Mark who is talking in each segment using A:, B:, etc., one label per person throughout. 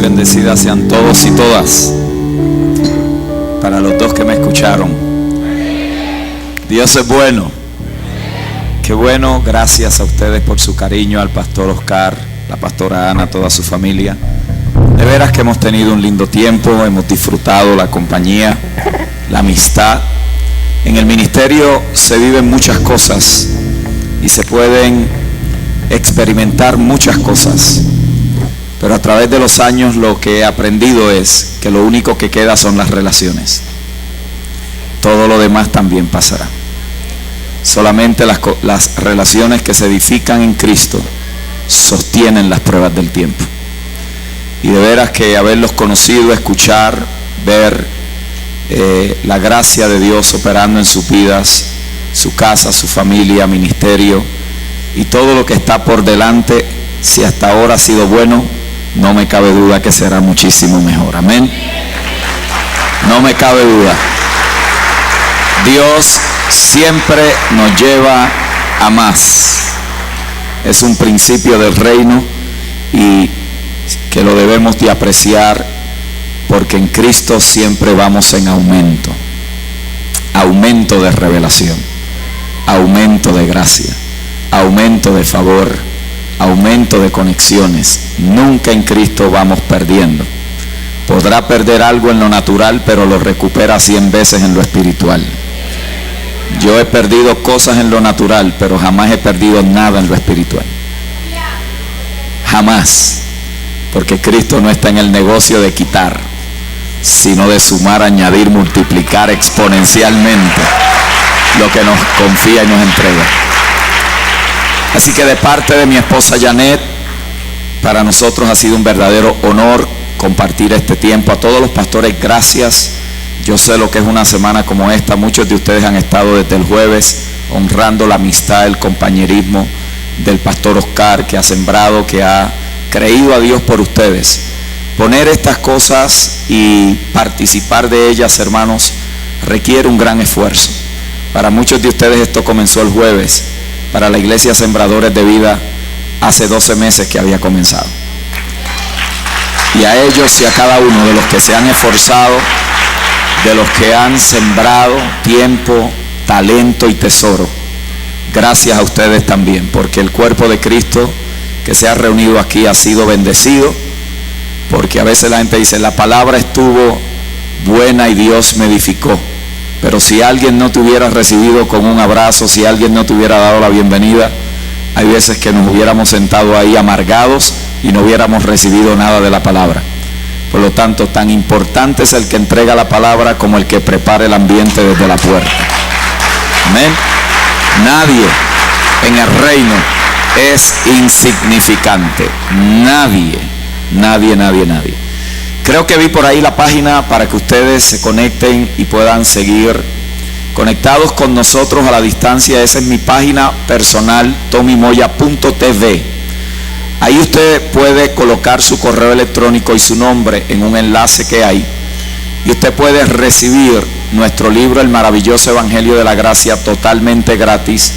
A: bendecidas sean todos y todas. Para los dos que me escucharon, Dios es bueno. Qué bueno, gracias a ustedes por su cariño, al pastor Oscar, la pastora Ana, toda su familia. De veras que hemos tenido un lindo tiempo, hemos disfrutado la compañía, la amistad. En el ministerio se viven muchas cosas y se pueden experimentar muchas cosas, pero a través de los años lo que he aprendido es que lo único que queda son las relaciones. Todo lo demás también pasará. Solamente las relaciones que se edifican en Cristo sostienen las pruebas del tiempo. Y de veras que haberlos conocido, escuchar, ver la gracia de Dios operando en sus vidas, su casa, su familia, ministerio y todo lo que está por delante, si hasta ahora ha sido bueno, no me cabe duda que será muchísimo mejor. Amén. No me cabe duda. Dios siempre nos lleva a más. Es un principio del reino y que lo debemos de apreciar, porque en Cristo siempre vamos en aumento. Aumento de revelación, aumento de gracia, aumento de favor, aumento de conexiones. Nunca en Cristo vamos perdiendo. Podrá perder algo en lo natural, pero lo recupera 100 veces en lo espiritual. Yo he perdido cosas en lo natural, pero jamás he perdido nada en lo espiritual. Jamás. Porque Cristo no está en el negocio de quitar, sino de sumar, añadir, multiplicar exponencialmente lo que nos confía y nos entrega. Así que de parte de mi esposa Janet, para nosotros ha sido un verdadero honor compartir este tiempo. A todos los pastores, gracias. Yo sé lo que es una semana como esta. Muchos de ustedes han estado desde el jueves honrando la amistad, el compañerismo del pastor Oscar, que ha sembrado, que ha creído a Dios por ustedes. Poner estas cosas y participar de ellas, hermanos, requiere un gran esfuerzo. Para muchos de ustedes esto comenzó el jueves. Para la iglesia Sembradores de Vida hace 12 meses que había comenzado. Y a ellos y a cada uno de los que se han esforzado, de los que han sembrado tiempo, talento y tesoro, gracias a ustedes también, porque el cuerpo de Cristo que se ha reunido aquí ha sido bendecido. Porque a veces la gente dice, la palabra estuvo buena y Dios me edificó. Pero si alguien no te hubiera recibido con un abrazo, si alguien no te hubiera dado la bienvenida, hay veces que nos hubiéramos sentado ahí amargados y no hubiéramos recibido nada de la palabra. Por lo tanto, tan importante es el que entrega la palabra como el que prepara el ambiente desde la puerta. Amén. Nadie en el reino es insignificante. Nadie. Creo que vi por ahí la página para que ustedes se conecten y puedan seguir conectados con nosotros a la distancia. Esa es mi página personal, tommymoya.tv. Ahí usted puede colocar su correo electrónico y su nombre en un enlace que hay, y usted puede recibir nuestro libro El maravilloso Evangelio de la Gracia totalmente gratis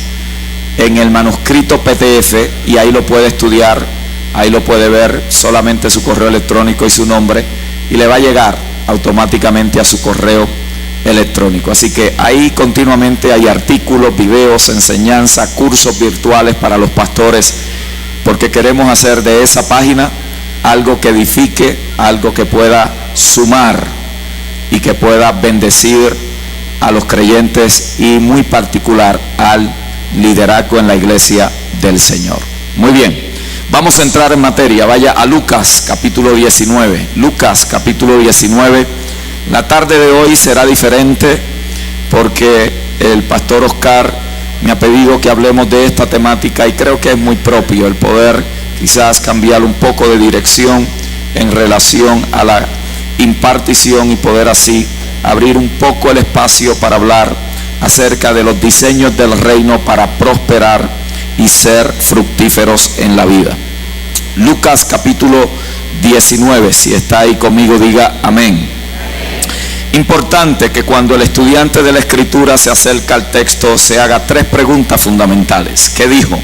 A: en el manuscrito PDF, y ahí lo puede estudiar. Ahí lo puede ver, solamente su correo electrónico y su nombre, y le va a llegar automáticamente a su correo electrónico. Así que ahí continuamente hay artículos, videos, enseñanza, cursos virtuales para los pastores, porque queremos hacer de esa página algo que edifique, algo que pueda sumar y que pueda bendecir a los creyentes y muy particular al liderazgo en la iglesia del Señor. Muy bien. Vamos a entrar en materia. Vaya a Lucas capítulo 19. Lucas capítulo 19. La tarde de hoy será diferente porque el pastor Oscar me ha pedido que hablemos de esta temática, y creo que es muy propio el poder quizás cambiar un poco de dirección en relación a la impartición y poder así abrir un poco el espacio para hablar acerca de los diseños del reino para prosperar y ser fructíferos en la vida. Lucas capítulo 19, si está ahí conmigo diga amén. Importante que cuando el estudiante de la escritura se acerca al texto se haga 3 preguntas fundamentales. ¿Qué dijo?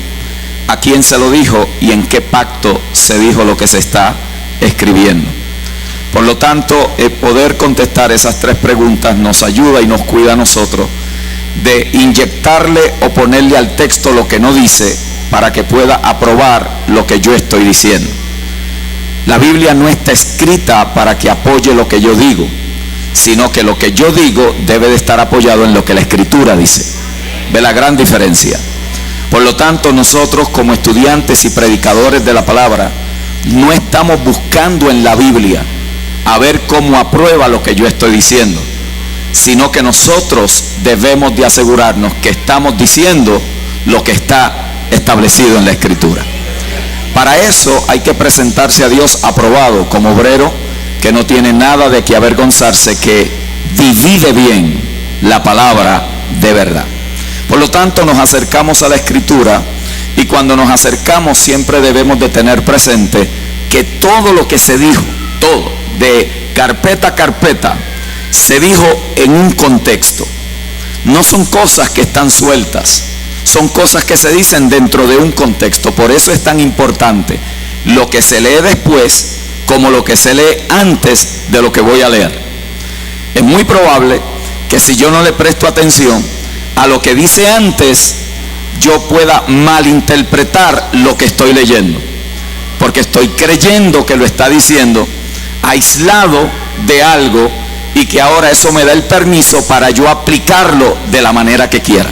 A: ¿A quién se lo dijo? ¿Y en qué pacto se dijo lo que se está escribiendo? Por lo tanto, el poder contestar esas tres preguntas nos ayuda y nos cuida a nosotros de inyectarle o ponerle al texto lo que no dice para que pueda aprobar lo que yo estoy diciendo. La Biblia no está escrita para que apoye lo que yo digo, sino que lo que yo digo debe de estar apoyado en lo que la Escritura dice. ¿Ve la gran diferencia? Por lo tanto, nosotros como estudiantes y predicadores de la palabra, no estamos buscando en la Biblia a ver cómo aprueba lo que yo estoy diciendo, sino que nosotros debemos de asegurarnos que estamos diciendo lo que está establecido en la Escritura. Para eso hay que presentarse a Dios aprobado como obrero que no tiene nada de qué avergonzarse, que divide bien la palabra de verdad. Por lo tanto, nos acercamos a la Escritura, y cuando nos acercamos siempre debemos de tener presente que todo lo que se dijo, todo, de carpeta a carpeta, se dijo en un contexto. No son cosas que están sueltas, son cosas que se dicen dentro de un contexto. Por eso es tan importante lo que se lee después como lo que se lee antes de lo que voy a leer. Es muy probable que si yo no le presto atención a lo que dice antes, yo pueda malinterpretar lo que estoy leyendo, porque estoy creyendo que lo está diciendo aislado de algo, y que ahora eso me da el permiso para yo aplicarlo de la manera que quiera.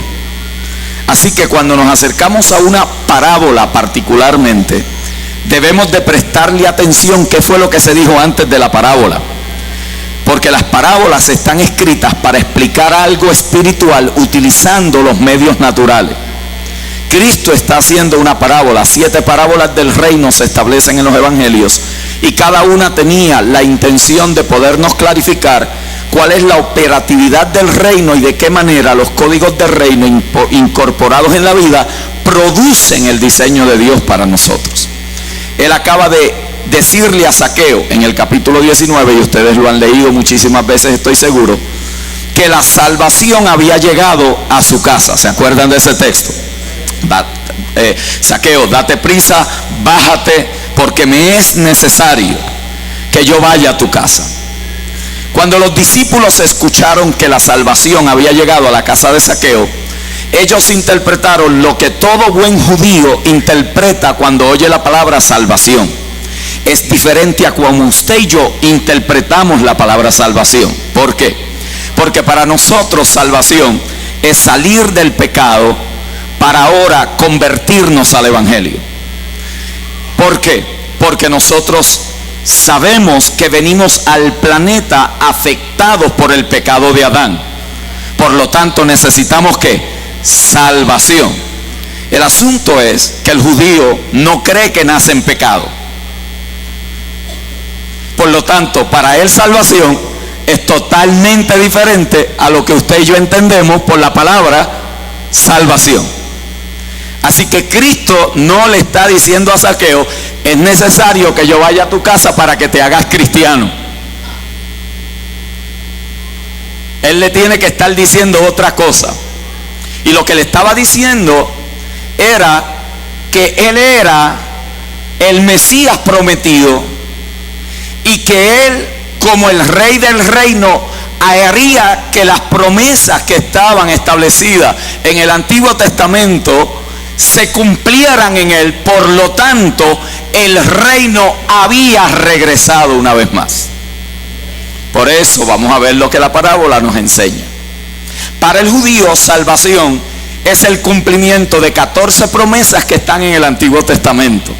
A: Así que cuando nos acercamos a una parábola particularmente, debemos de prestarle atención qué fue lo que se dijo antes de la parábola, porque las parábolas están escritas para explicar algo espiritual utilizando los medios naturales. Cristo está haciendo una parábola. 7 parábolas del reino se establecen en los evangelios, y cada una tenía la intención de podernos clarificar cuál es la operatividad del reino y de qué manera los códigos del reino incorporados en la vida producen el diseño de Dios para nosotros. Él acaba de decirle a Zaqueo en el capítulo 19, y ustedes lo han leído muchísimas veces, estoy seguro, que la salvación había llegado a su casa. ¿Se acuerdan de ese texto? Zaqueo, date prisa, bájate, porque me es necesario que yo vaya a tu casa. Cuando los discípulos escucharon que la salvación había llegado a la casa de Zaqueo, ellos interpretaron lo que todo buen judío interpreta cuando oye la palabra salvación. Es diferente a como usted y yo interpretamos la palabra salvación. ¿Por qué? Porque para nosotros salvación es salir del pecado para ahora convertirnos al evangelio. ¿Por qué? Porque nosotros sabemos que venimos al planeta afectados por el pecado de Adán. Por lo tanto, necesitamos ¿qué? Salvación. El asunto es que el judío no cree que nace en pecado. Por lo tanto, para él salvación es totalmente diferente a lo que usted y yo entendemos por la palabra salvación. Así que Cristo no le está diciendo a Zaqueo, es necesario que yo vaya a tu casa para que te hagas cristiano. Él le tiene que estar diciendo otra cosa. Y lo que le estaba diciendo era que él era el Mesías prometido, y que él, como el rey del reino, haría que las promesas que estaban establecidas en el Antiguo Testamento se cumplieran en él. Por lo tanto, el reino había regresado una vez más. Por eso vamos a ver lo que la parábola nos enseña. Para el judío, salvación es el cumplimiento de 14 promesas que están en el Antiguo Testamento.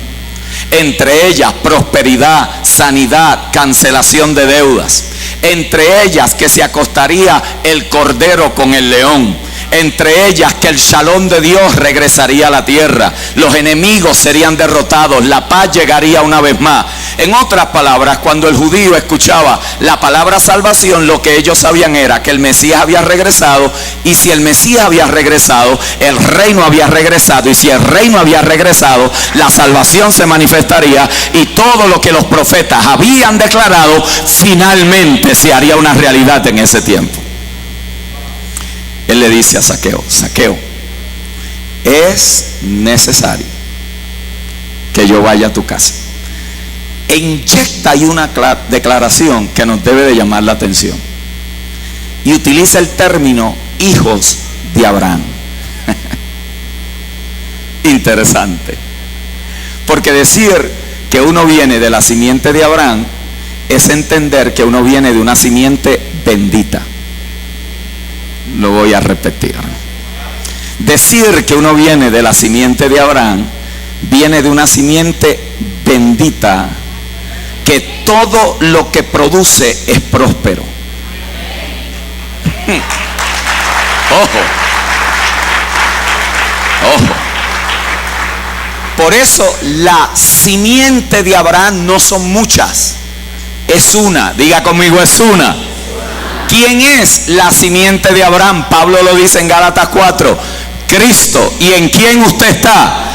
A: Entre ellas, prosperidad, sanidad, cancelación de deudas. Entre ellas, que se acostaría el cordero con el león. Entre ellas, que el shalom de Dios regresaría a la tierra, los enemigos serían derrotados, la paz llegaría una vez más. En otras palabras, cuando el judío escuchaba la palabra salvación, lo que ellos sabían era que el Mesías había regresado, y si el Mesías había regresado, el reino había regresado, y si el reino había regresado, la salvación se manifestaría, y todo lo que los profetas habían declarado finalmente se haría una realidad en ese tiempo. Él le dice a Zaqueo, Zaqueo, es necesario que yo vaya a tu casa. e inyecta ahí una declaración que nos debe de llamar la atención. Y utiliza el término hijos de Abraham. Interesante. Porque decir que uno viene de la simiente de Abraham es entender que uno viene de una simiente bendita. Lo voy a repetir. Decir que uno viene de la simiente de Abraham viene de una simiente bendita, que todo lo que produce es próspero. Ojo. Ojo. Por eso la simiente de Abraham no son muchas, es una. Diga conmigo, es una. ¿Quién es la simiente de Abraham? Pablo lo dice en Gálatas 4, Cristo. ¿Y en quién usted está?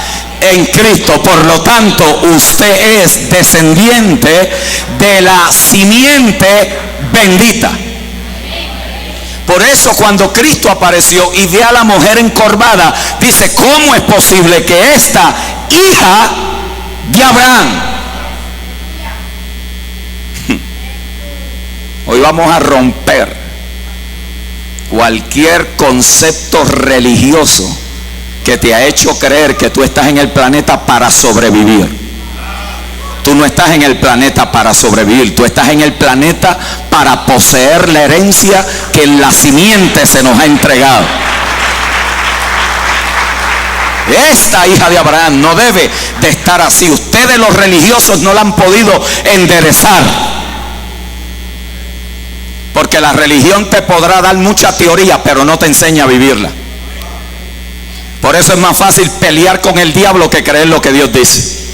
A: En Cristo. Por lo tanto, usted es descendiente de la simiente bendita. Por eso cuando Cristo apareció y ve a la mujer encorvada, dice: ¿cómo es posible que esta hija de Abraham? Hoy vamos a romper cualquier concepto religioso que te ha hecho creer que tú estás en el planeta para sobrevivir. Tú no estás en el planeta para sobrevivir, tú estás en el planeta para poseer la herencia que en la simiente se nos ha entregado. Esta hija de Abraham no debe de estar así. Ustedes los religiosos no la han podido enderezar, porque la religión te podrá dar mucha teoría, pero no te enseña a vivirla. Por eso es más fácil pelear con el diablo que creer lo que Dios dice.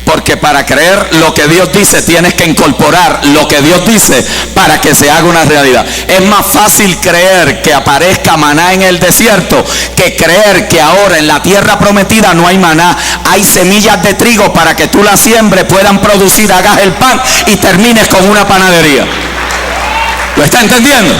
A: Porque para creer lo que Dios dice tienes que incorporar lo que Dios dice para que se haga una realidad. Es más fácil creer que aparezca maná en el desierto que creer que ahora en la tierra prometida no hay maná. Hay semillas de trigo para que tú las siembres, puedan producir, hagas el pan y termines con una panadería. ¿Lo está entendiendo?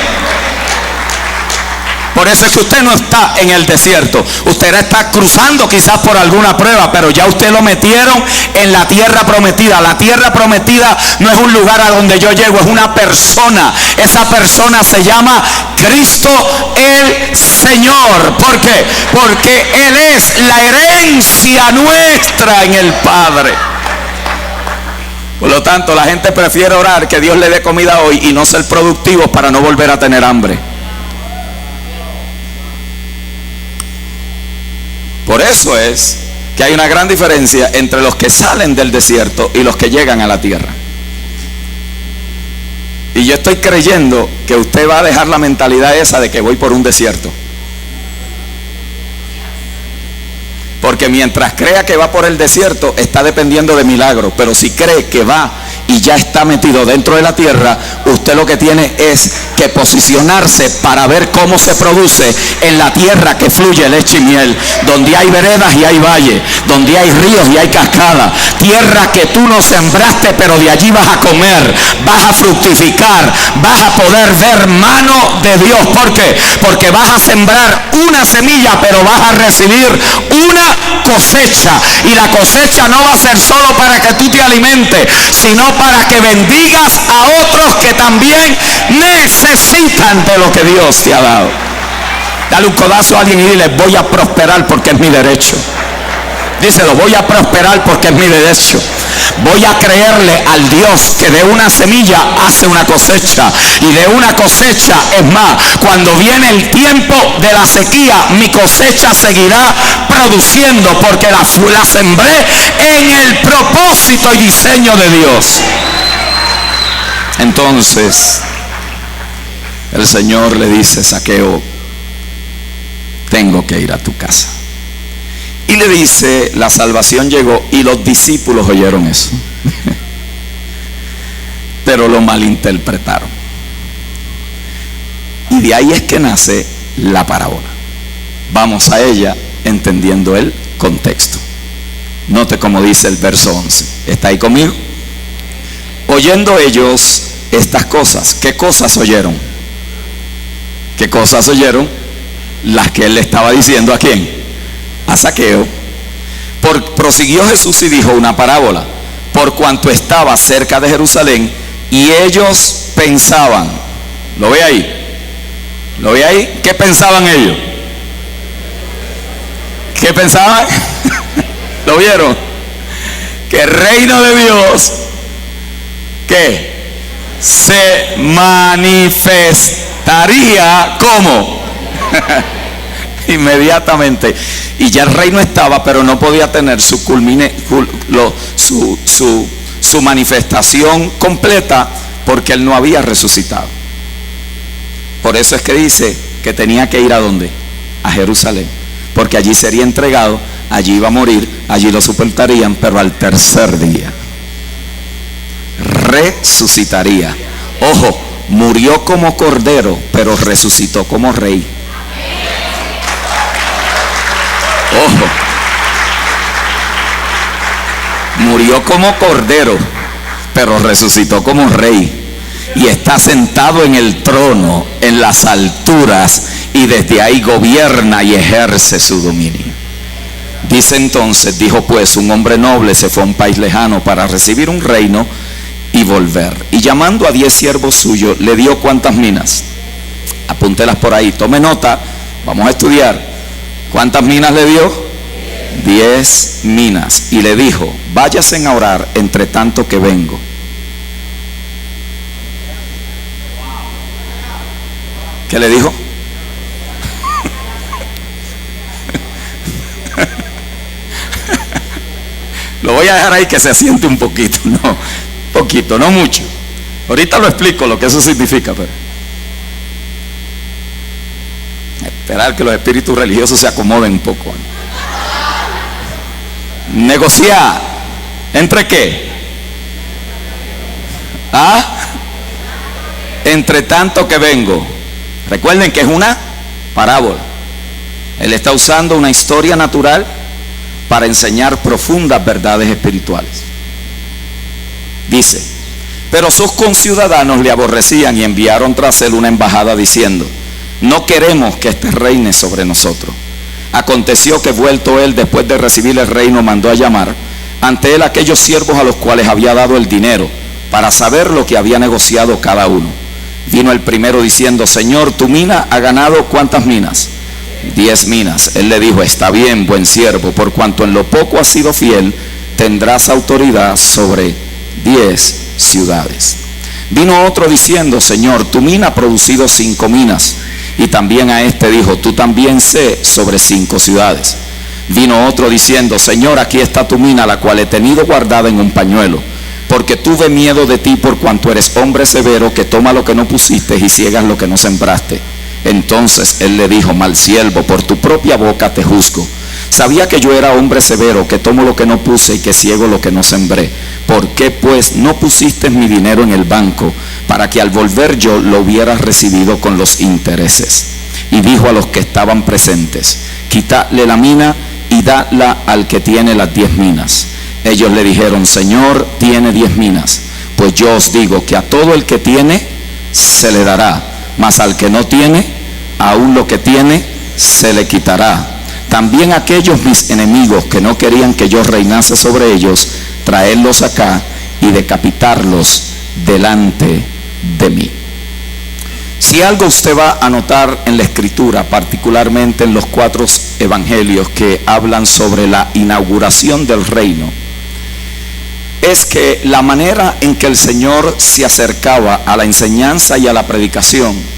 A: Por eso es que usted no está en el desierto. Usted está cruzando quizás por alguna prueba, pero ya usted lo metieron en la tierra prometida. La tierra prometida no es un lugar a donde yo llego, es una persona. Esa persona se llama Cristo el Señor. ¿Por qué? Porque Él es la herencia nuestra en el Padre. Por lo tanto, la gente prefiere orar que Dios le dé comida hoy y no ser productivos para no volver a tener hambre. Por eso es que hay una gran diferencia entre los que salen del desierto y los que llegan a la tierra. Y yo estoy creyendo que usted va a dejar la mentalidad esa de que voy por un desierto. Porque mientras crea que va por el desierto, está dependiendo de milagros. Pero si cree que va y ya está metido dentro de la tierra, usted lo que tiene es que posicionarse para ver cómo se produce en la tierra que fluye leche y miel, donde hay veredas y hay valles, donde hay ríos y hay cascadas, tierra que tú no sembraste, pero de allí vas a comer, vas a fructificar, vas a poder ver mano de Dios. ¿Por qué? Porque vas a sembrar una semilla, pero vas a recibir una cosecha, y la cosecha no va a ser solo para que tú te alimentes, sino para que bendigas a otros que también necesitan de lo que Dios te ha dado. Dale un codazo a alguien y dile: voy a prosperar porque es mi derecho. Díselo: voy a prosperar porque es mi derecho. Voy a creerle al Dios que de una semilla hace una cosecha, y de una cosecha, es más, cuando viene el tiempo de la sequía, mi cosecha seguirá produciendo, porque la sembré en el propósito y diseño de Dios. Entonces el Señor le dice: Zaqueo, tengo que ir a tu casa. Y le dice: la salvación llegó. Y los discípulos oyeron eso pero lo malinterpretaron, y de ahí es que nace la parábola. Vamos a ella entendiendo el contexto. Note cómo dice el verso 11. ¿Está ahí conmigo? Oyendo ellos estas cosas. ¿Qué cosas oyeron? ¿Qué cosas oyeron? Las que él le estaba diciendo. ¿A quién? A Zaqueo. Prosiguió Jesús y dijo una parábola: por cuanto estaba cerca de Jerusalén, y ellos pensaban, ¿lo ve ahí? ¿Lo ve ahí? ¿Qué pensaban ellos? ¿Qué pensaban? ¿Lo vieron? Que el reino de Dios, ¿qué? Se manifestaría ¿cómo? Inmediatamente. Y ya el reino estaba, pero no podía tener su manifestación completa, porque él no había resucitado. Por eso es que dice que tenía que ir ¿a dónde? A Jerusalén, porque allí sería entregado, allí iba a morir, allí lo sepultarían, pero al tercer día resucitaría. Ojo, murió como cordero, pero resucitó como rey. Ojo, murió como cordero, pero resucitó como rey, y está sentado en el trono en las alturas, y desde ahí gobierna y ejerce su dominio. Dice entonces, dijo pues, un hombre noble se fue a un país lejano para recibir un reino y volver, y llamando a 10 siervos suyos, le dio ¿cuántas minas? Apúntelas por ahí, tome nota, vamos a estudiar. ¿Cuántas minas le dio? 10 minas. Y le dijo, váyasen a orar entre tanto que vengo. ¿Qué le dijo? Lo voy a dejar ahí que se asiente un poquito, no mucho. Ahorita lo explico lo que eso significa, pero esperar que los espíritus religiosos se acomoden un poco. Negociar. ¿Entre qué? Entre tanto que vengo. Recuerden que es una parábola. Él está usando una historia natural para enseñar profundas verdades espirituales. Dice, pero sus conciudadanos le aborrecían y enviaron tras él una embajada diciendo, no queremos que éste reine sobre nosotros. Aconteció que vuelto él, después de recibir el reino, mandó a llamar ante él aquellos siervos a los cuales había dado el dinero, para saber lo que había negociado cada uno. Vino el primero diciendo, Señor, tu mina ha ganado ¿cuántas minas? 10 minas. Él le dijo, está bien, buen siervo, por cuanto en lo poco has sido fiel, tendrás autoridad sobre 10 ciudades. Vino otro diciendo, Señor, tu mina ha producido 5 minas. Y también a este dijo, tú también sé sobre 5 ciudades. Vino otro diciendo, Señor, aquí está tu mina, la cual he tenido guardada en un pañuelo, porque tuve miedo de ti, por cuanto eres hombre severo, que toma lo que no pusiste y ciegas lo que no sembraste. Entonces él le dijo, mal siervo, por tu propia boca te juzgo. Sabía que yo era hombre severo, que tomo lo que no puse y que ciego lo que no sembré. ¿Por qué pues no pusiste mi dinero en el banco, para que al volver yo lo hubieras recibido con los intereses? Y dijo a los que estaban presentes, quitadle la mina y dadla al que tiene las 10 minas. Ellos le dijeron, Señor, tiene 10 minas. Pues yo os digo que a todo el que tiene se le dará, mas al que no tiene, aún lo que tiene se le quitará. También aquellos mis enemigos que no querían que yo reinase sobre ellos, traedlos acá y decapitarlos delante de mí. Si algo usted va a notar en la escritura, particularmente en los 4 evangelios que hablan sobre la inauguración del reino, es que la manera en que el Señor se acercaba a la enseñanza y a la predicación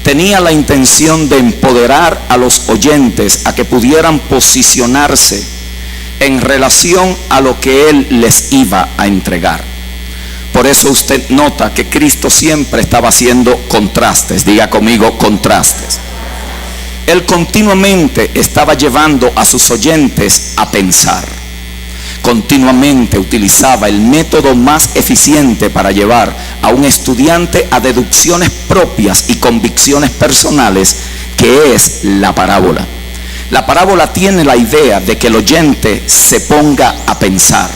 A: tenía la intención de empoderar a los oyentes a que pudieran posicionarse en relación a lo que Él les iba a entregar. Por eso usted nota que Cristo siempre estaba haciendo contrastes. Diga conmigo, contrastes. Él continuamente estaba llevando a sus oyentes a pensar. Continuamente utilizaba el método más eficiente para llevar a un estudiante a deducciones propias y convicciones personales, que es la parábola. La parábola tiene la idea de que el oyente se ponga a pensar,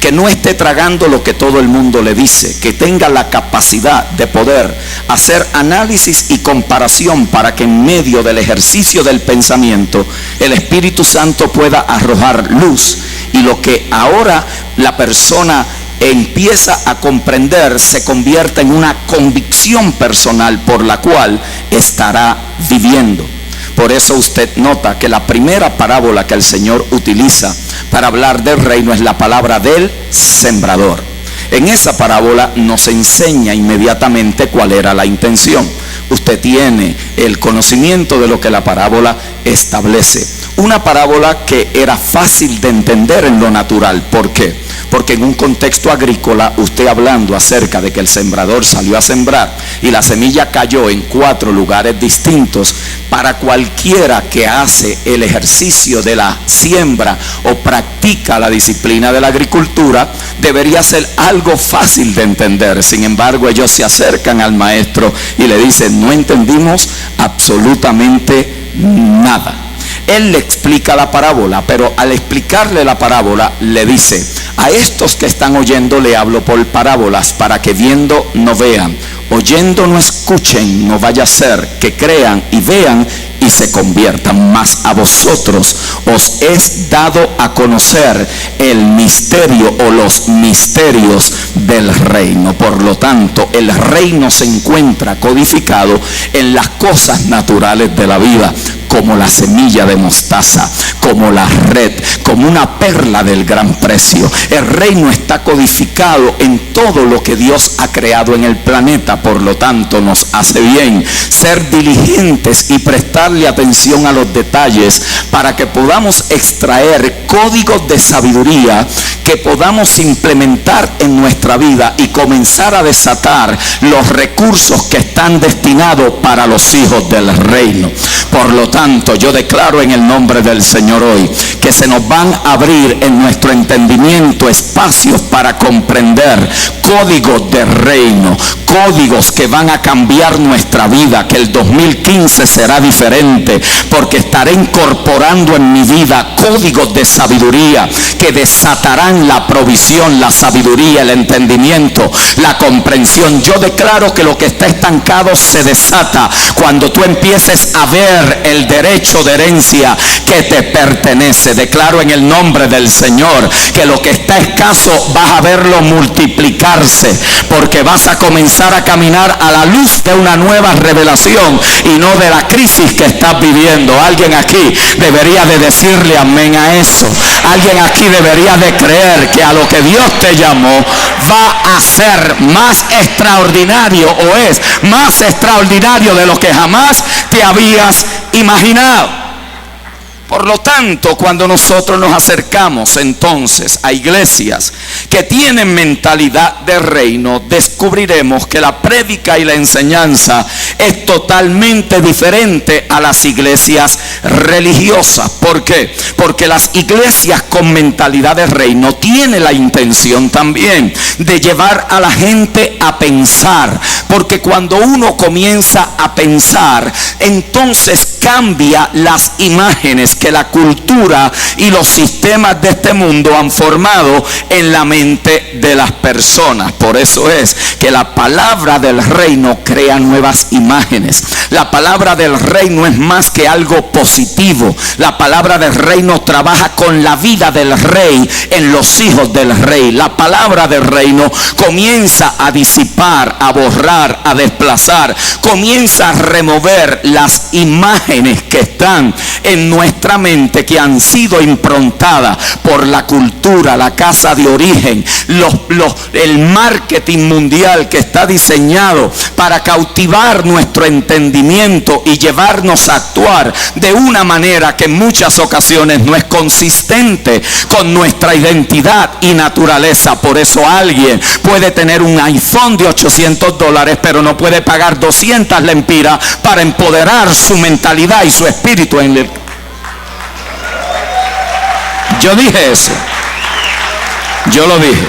A: que no esté tragando lo que todo el mundo le dice, que tenga la capacidad de poder hacer análisis y comparación, para que en medio del ejercicio del pensamiento el Espíritu Santo pueda arrojar luz y lo que ahora la persona empieza a comprender se convierte en una convicción personal por la cual estará viviendo. Por eso usted nota que la primera parábola que el Señor utiliza para hablar del reino es la palabra del sembrador. En esa parábola nos enseña inmediatamente cuál era la intención. Usted tiene el conocimiento de lo que la parábola establece. Una parábola que era fácil de entender en lo natural. ¿Por qué? Porque en un contexto agrícola, usted hablando acerca de que el sembrador salió a sembrar y la semilla cayó en 4 lugares distintos, para cualquiera que hace el ejercicio de la siembra o practica la disciplina de la agricultura, debería ser algo fácil de entender. Sin embargo, ellos se acercan al maestro y le dicen: no entendimos absolutamente nada. Él le explica la parábola, pero al explicarle la parábola le dice: a estos que están oyendo le hablo por parábolas, para que viendo no vean, oyendo no escuchen, no vaya a ser que crean y vean y se conviertan. Mas a vosotros os es dado a conocer el misterio o los misterios del reino. Por lo tanto, el reino se encuentra codificado en las cosas naturales de la vida, como la semilla de mostaza, como la red, como una perla del gran precio. El reino está codificado en todo lo que Dios ha creado en el planeta. Por lo tanto, nos hace bien ser diligentes y prestarle atención a los detalles, para que podamos extraer códigos de sabiduría que podamos implementar en nuestra vida y comenzar a desatar los recursos que están destinados para los hijos del reino. Por lo tanto, yo declaro en el nombre del Señor hoy que se nos van a abrir en nuestro entendimiento espacios para comprender códigos de reino, códigos que van a cambiar nuestra vida, que el 2015 será diferente, porque estaré incorporando en mi vida códigos de sabiduría que desatarán la provisión, la sabiduría, el entendimiento, la comprensión. Yo declaro que lo que está estancado se desata cuando tú empieces a ver el derecho de herencia que te pertenece. Declaro en el nombre del Señor que lo que está escaso vas a verlo multiplicarse, porque vas a comenzar a caminar a la luz de una nueva revelación y no de la crisis que estás viviendo. Alguien aquí debería de decirle amén a eso. Alguien aquí debería de creer que a lo que Dios te llamó va a ser más extraordinario, o es más extraordinario de lo que jamás te habías imaginado. Por lo tanto, cuando nosotros nos acercamos entonces a iglesias que tienen mentalidad de reino, descubriremos que la prédica y la enseñanza es totalmente diferente a las iglesias religiosas. ¿Por qué? Porque las iglesias con mentalidad de reino tienen la intención también de llevar a la gente a pensar, porque cuando uno comienza a pensar, entonces cambia las imágenes que la cultura y los sistemas de este mundo han formado en la mente de las personas. Por eso es que la palabra del reino crea nuevas imágenes. La palabra del reino es más que algo positivo. La palabra del reino trabaja con la vida del rey en los hijos del rey. La palabra del reino comienza a disipar, a borrar, a desplazar, comienza a remover las imágenes que están en nuestra mente, que han sido improntadas por la cultura, la casa de origen, el marketing mundial que está diseñado para cautivar nuestro entendimiento y llevarnos a actuar de una manera que en muchas ocasiones no es consistente con nuestra identidad y naturaleza. Por eso alguien puede tener un iPhone de $800, pero no puede pagar 200 lempiras para empoderar su mentalidad y su espíritu en el... Yo dije eso. Yo lo dije.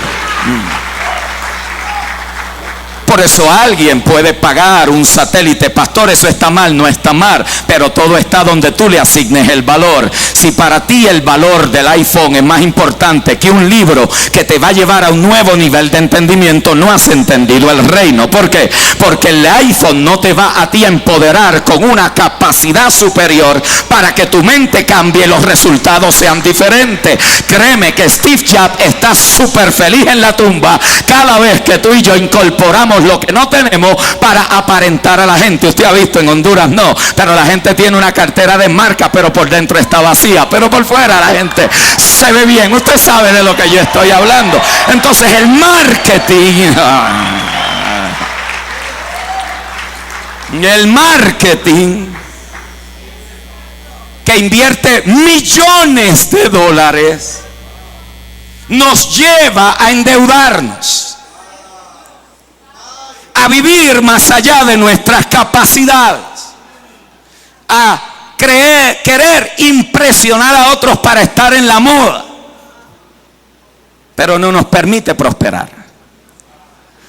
A: Por eso alguien puede pagar un satélite. Pastor, eso está mal. No está mal, pero todo está donde tú le asignes el valor. Si para ti el valor del iPhone es más importante que un libro que te va a llevar a un nuevo nivel de entendimiento, no has entendido el reino. ¿Por qué? Porque el iPhone no te va a ti a empoderar con una capacidad superior para que tu mente cambie y los resultados sean diferentes. Créeme que Steve Jobs está súper feliz en la tumba cada vez que tú y yo incorporamos lo que no tenemos para aparentar a la gente. Usted ha visto en Honduras, no, pero la gente tiene una cartera de marca, pero por dentro está vacía, pero por fuera la gente se ve bien. Usted sabe de lo que yo estoy hablando. Entonces el marketing que invierte millones de dólares nos lleva a endeudarnos, a vivir más allá de nuestras capacidades, a querer impresionar a otros para estar en la moda, pero no nos permite prosperar,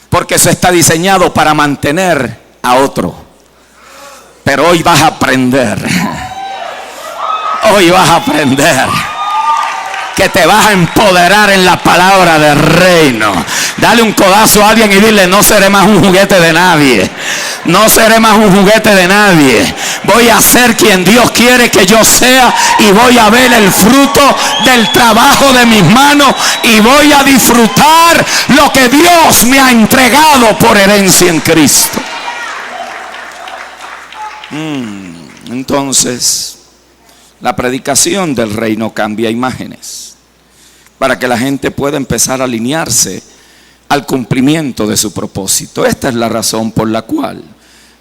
A: porque eso está diseñado para mantener a otro. Pero hoy vas a aprender, que te vas a empoderar en la palabra del reino. Dale un codazo a alguien y dile: no seré más un juguete de nadie. No seré más un juguete de nadie. Voy a ser quien Dios quiere que yo sea, y voy a ver el fruto del trabajo de mis manos, y voy a disfrutar lo que Dios me ha entregado por herencia en Cristo. Entonces, la predicación del reino cambia imágenes para que la gente pueda empezar a alinearse al cumplimiento de su propósito. Esta es la razón por la cual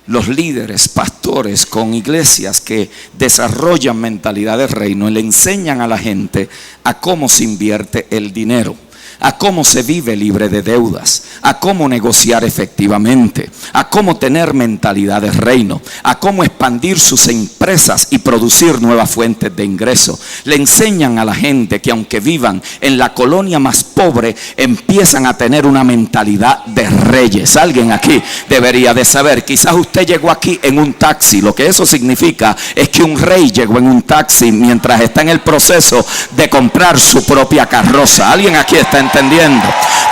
A: los líderes, pastores con iglesias que desarrollan mentalidad de reino le enseñan a la gente a cómo se invierte el dinero, a cómo se vive libre de deudas, a cómo negociar efectivamente, a cómo tener mentalidad de reino, a cómo expandir sus empresas y producir nuevas fuentes de ingreso. Le enseñan a la gente que aunque vivan en la colonia más pobre, empiezan a tener una mentalidad de reyes. Alguien aquí debería de saber, quizás usted llegó aquí en un taxi. Lo que eso significa es que un rey llegó en un taxi mientras está en el proceso de comprar su propia carroza. Alguien aquí está entendiendo.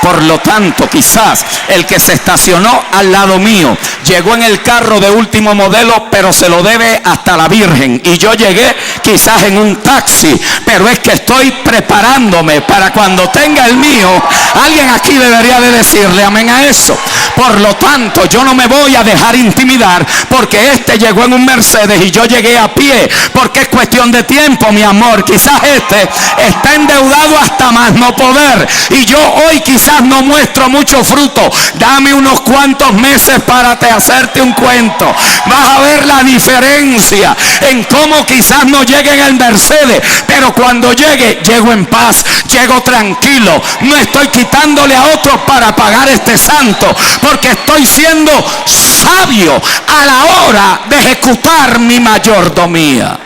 A: Por lo tanto, quizás el que se estacionó al lado mío llegó en el carro de último modelo, pero se lo debe hasta la Virgen, y yo llegué quizás en un taxi, pero es que estoy preparándome para cuando tenga el mío. Alguien aquí debería de decirle amén a eso. Por lo tanto, yo no me voy a dejar intimidar porque este llegó en un Mercedes y yo llegué a pie, porque es cuestión de tiempo, mi amor. Quizás este está endeudado hasta más no poder, y yo hoy quizás no muestro mucho fruto. Dame unos cuantos meses para hacerte un cuento. Vas a ver la diferencia en cómo quizás no llegue en el Mercedes, pero cuando llegue, llego en paz, llego tranquilo. No estoy quitándole a otros para pagar este santo, porque estoy siendo sabio a la hora de ejecutar mi mayordomía.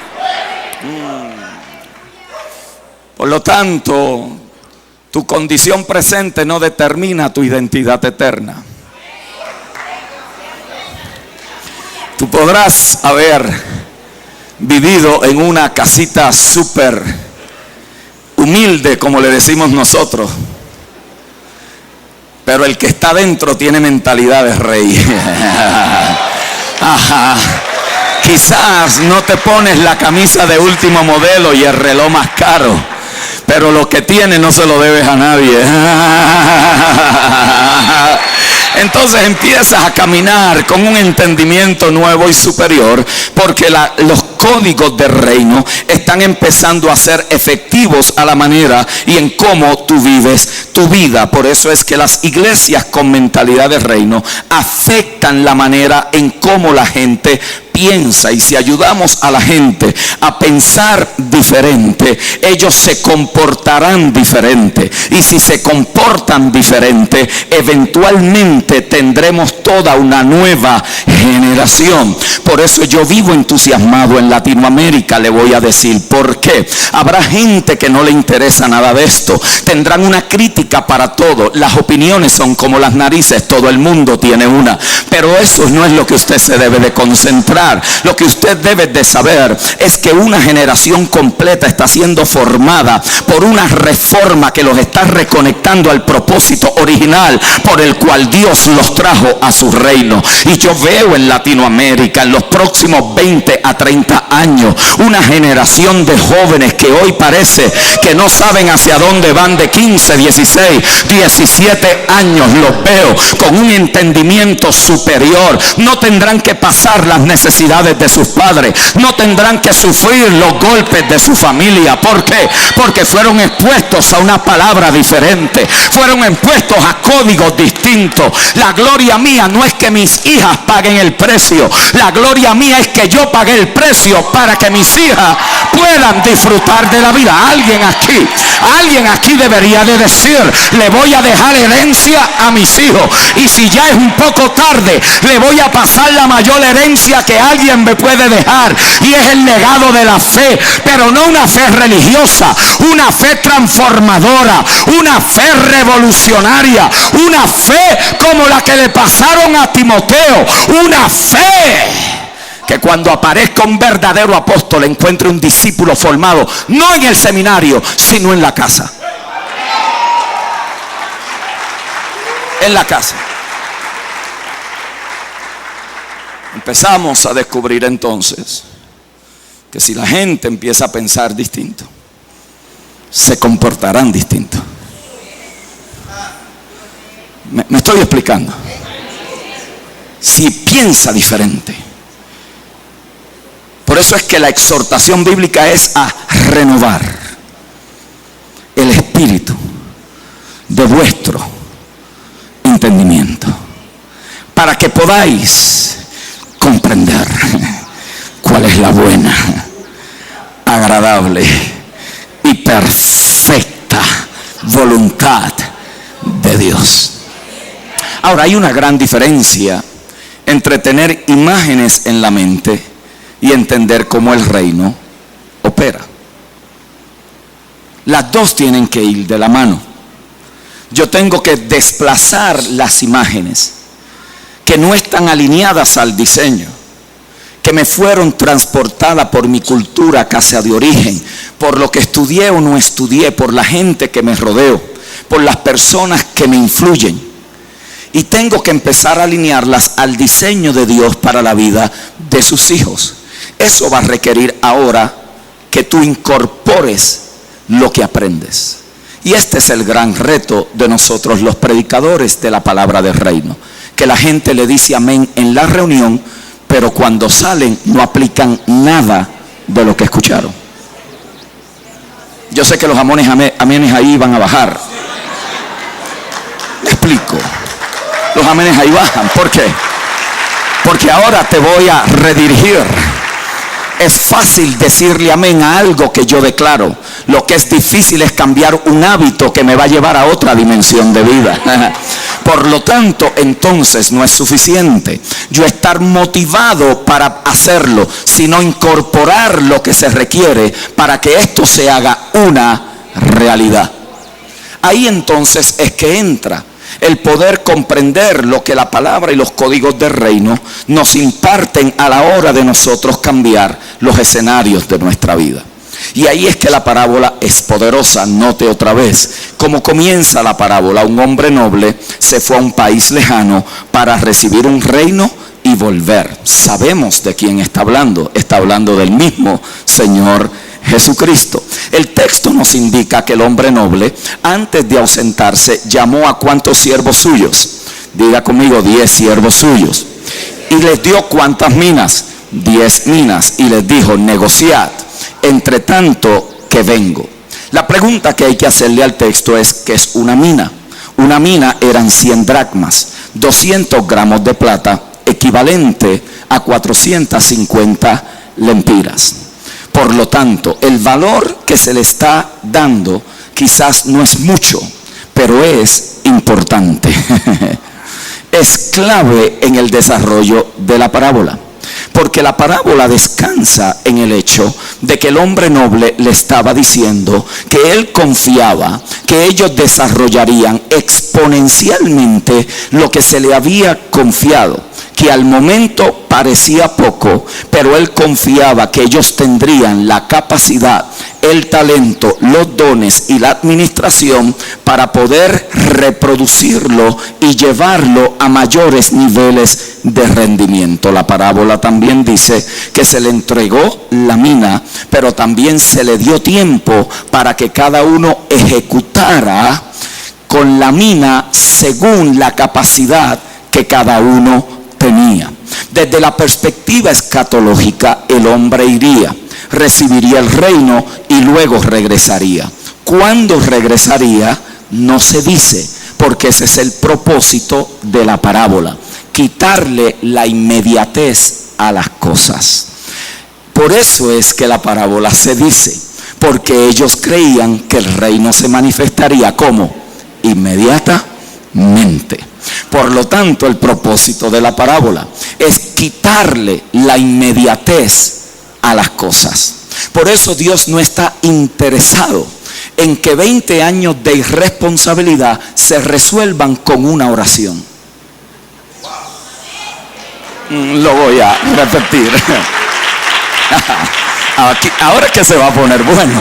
A: Por lo tanto, tu condición presente no determina tu identidad eterna. Tú podrás haber vivido en una casita súper humilde, como le decimos nosotros, pero el que está dentro tiene mentalidad de rey. Ajá. Quizás no te pones la camisa de último modelo y el reloj más caro, pero lo que tienes no se lo debes a nadie. Entonces empiezas a caminar con un entendimiento nuevo y superior, porque los códigos del reino están empezando a ser efectivos a la manera y en cómo tú vives tu vida. Por eso es que las iglesias con mentalidad de reino afectan la manera en cómo la gente piensa, y si ayudamos a la gente a pensar diferente, ellos se comportarán diferente, y si se comportan diferente, eventualmente tendremos toda una nueva generación. Por eso yo vivo entusiasmado en Latinoamérica, le voy a decir por qué. Habrá gente que no le interesa nada de esto. Tendrán una crítica para todo. Las opiniones son como las narices, todo el mundo tiene una. Pero eso no es lo que usted se debe de concentrar. Lo que usted debe de saber es que una generación completa está siendo formada por una reforma que los está reconectando al propósito original por el cual Dios los trajo a su reino. Y yo veo en Latinoamérica en los próximos 20 a 30 años una generación de jóvenes que hoy parece que no saben hacia dónde van, de 15, 16, 17 años. Los veo con un entendimiento superior. No tendrán que pasar las necesidades de sus padres, no tendrán que sufrir los golpes de su familia. ¿Por qué? Porque fueron expuestos a una palabra diferente, fueron expuestos a códigos distintos. La gloria mía no es que mis hijas paguen el precio, la gloria mía es que yo pagué el precio para que mis hijas puedan disfrutar de la vida. Alguien aquí debería de decir: le voy a dejar herencia a mis hijos, y si ya es un poco tarde, le voy a pasar la mayor herencia que alguien me puede dejar, y es el legado de la fe. Pero no una fe religiosa, una fe transformadora, una fe revolucionaria, una fe como la que le pasaron a Timoteo, una fe que cuando aparezca un verdadero apóstol encuentre un discípulo formado, no en el seminario, sino en la casa. En la casa. Empezamos a descubrir entonces que si la gente empieza a pensar distinto, se comportarán distinto. ¿Me estoy explicando? Si piensa diferente. Por eso es que la exhortación bíblica es a renovar el espíritu de vuestro entendimiento, para que podáis comprender cuál es la buena, agradable y perfecta voluntad de Dios. Ahora, hay una gran diferencia entre tener imágenes en la mente y entender cómo el reino opera. Las dos tienen que ir de la mano. Yo tengo que desplazar las imágenes que no están alineadas al diseño, que me fueron transportadas por mi cultura, casa de origen, por lo que estudié o no estudié, por la gente que me rodeo, por las personas que me influyen. Y tengo que empezar a alinearlas al diseño de Dios para la vida de sus hijos. Eso va a requerir ahora que tú incorpores lo que aprendes. Y este es el gran reto de nosotros, los predicadores de la palabra del reino. Que la gente le dice amén en la reunión, pero cuando salen no aplican nada de lo que escucharon. Yo sé que los amenes ahí van a bajar. Me explico. Los amenes ahí bajan. ¿Por qué? Porque ahora te voy a redirigir. Es fácil decirle amén a algo que yo declaro. Lo que es difícil es cambiar un hábito que me va a llevar a otra dimensión de vida. Por lo tanto, entonces no es suficiente yo estar motivado para hacerlo, sino incorporar lo que se requiere para que esto se haga una realidad. Ahí entonces es que entra el poder comprender lo que la palabra y los códigos del reino nos imparten a la hora de nosotros cambiar los escenarios de nuestra vida. Y ahí es que la parábola es poderosa. Note otra vez cómo comienza la parábola. Un hombre noble se fue a un país lejano para recibir un reino y volver. Sabemos de quién está hablando. Está hablando del mismo Señor Jesucristo. El texto nos indica que el hombre noble, antes de ausentarse, llamó a ¿cuántos siervos suyos? Diga conmigo, 10 siervos suyos. Y les dio ¿cuántas minas? 10 minas. Y les dijo, negociad, entre tanto que vengo. La pregunta que hay que hacerle al texto es, ¿qué es una mina? Una mina eran 100 dracmas, 200 gramos de plata, equivalente a 450 lempiras. Por lo tanto, el valor que se le está dando quizás no es mucho, pero es importante. Es clave en el desarrollo de la parábola. Porque la parábola descansa en el hecho de que el hombre noble le estaba diciendo que él confiaba que ellos desarrollarían exponencialmente lo que se le había confiado, que al momento parecía poco, pero él confiaba que ellos tendrían la capacidad, el talento, los dones y la administración para poder reproducirlo y llevarlo a mayores niveles de rendimiento. La parábola también dice que se le entregó la mina, pero también se le dio tiempo para que cada uno ejecutara con la mina según la capacidad que cada uno tenía. Desde la perspectiva escatológica, el hombre iría, recibiría el reino y luego regresaría. ¿Cuándo regresaría? No se dice, porque ese es el propósito de la parábola: quitarle la inmediatez a las cosas. Por eso es que la parábola se dice, porque ellos creían que el reino se manifestaría como inmediatamente. Por lo tanto, el propósito de la parábola es quitarle la inmediatez a las cosas. Por eso Dios no está interesado en que 20 años de irresponsabilidad se resuelvan con una oración. Lo voy a repetir. Aquí, ahora es que se va a poner bueno.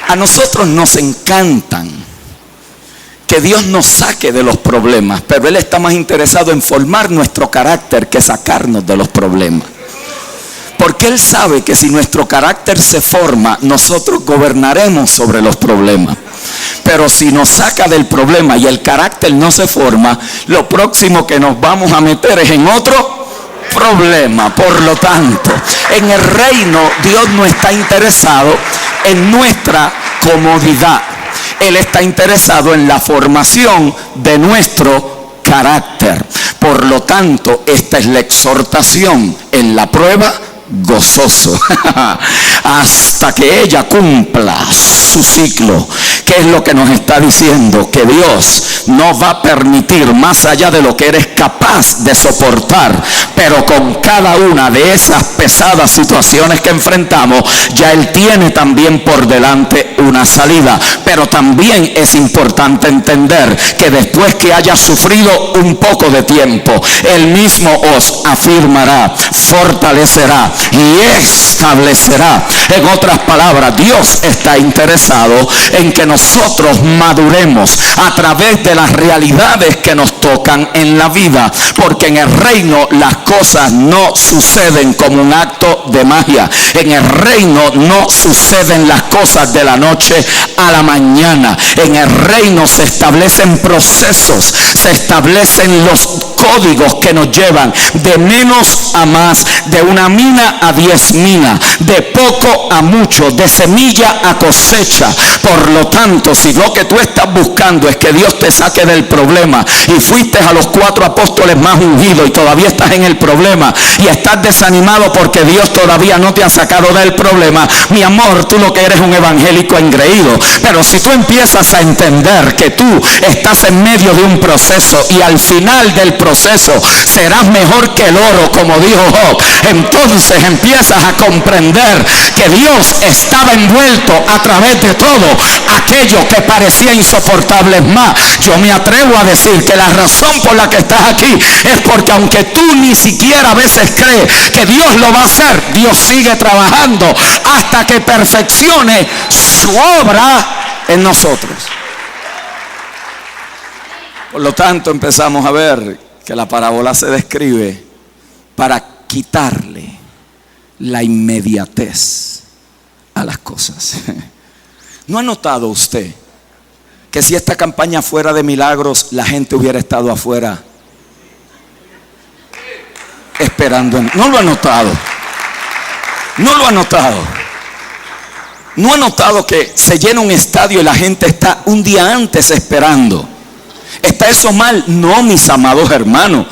A: A nosotros nos encantan que Dios nos saque de los problemas, pero Él está más interesado en formar nuestro carácter que sacarnos de los problemas. Porque Él sabe que si nuestro carácter se forma, nosotros gobernaremos sobre los problemas. Pero si nos saca del problema y el carácter no se forma, lo próximo que nos vamos a meter es en otro problema. Por lo tanto, en el reino Dios no está interesado en nuestra comodidad. Él está interesado en la formación de nuestro carácter. Por lo tanto, esta es la exhortación: en la prueba, gozoso, hasta que ella cumpla su ciclo. ¿Qué es lo que nos está diciendo? Que Dios no va a permitir más allá de lo que eres capaz de soportar, pero con cada una de esas pesadas situaciones que enfrentamos, ya Él tiene también por delante una salida. Pero también es importante entender que después que haya sufrido un poco de tiempo, Él mismo os afirmará, fortalecerá y establecerá. En otras palabras, Dios está interesado en que nosotros maduremos a través de las realidades que nos tocan en la vida, porque en el reino las cosas no suceden como un acto de magia. En el reino no suceden las cosas de la noche a la mañana. En el reino se establecen procesos, se establecen los códigos que nos llevan de menos a más, de una mina a 10 minas, de poco a mucho, de semilla a cosecha. Por lo tanto, si lo que tú estás buscando es que Dios te saque del problema y fuiste a los 4 apóstoles más ungidos y todavía estás en el problema y estás desanimado porque Dios todavía no te ha sacado del problema, mi amor, tú lo que eres un evangélico engreído. Pero si tú empiezas a entender que tú estás en medio de un proceso y al final del proceso serás mejor que el oro, como dijo Job, entonces empiezas a comprender que Dios estaba envuelto a través de todo aquello que parecía insoportable. Más, yo me atrevo a decir que la razón por la que estás aquí es porque aunque tú ni siquiera a veces crees que Dios lo va a hacer, Dios sigue trabajando hasta que perfeccione su obra en nosotros. Por lo tanto, empezamos a ver que la parábola se describe para quitarle la inmediatez a las cosas. ¿No ha notado usted que si esta campaña fuera de milagros, la gente hubiera estado afuera esperando? ¿No lo ha notado? ¿No lo ha notado? ¿No ha notado que se llena un estadio y la gente está un día antes esperando? ¿Está eso mal? No, mis amados hermanos.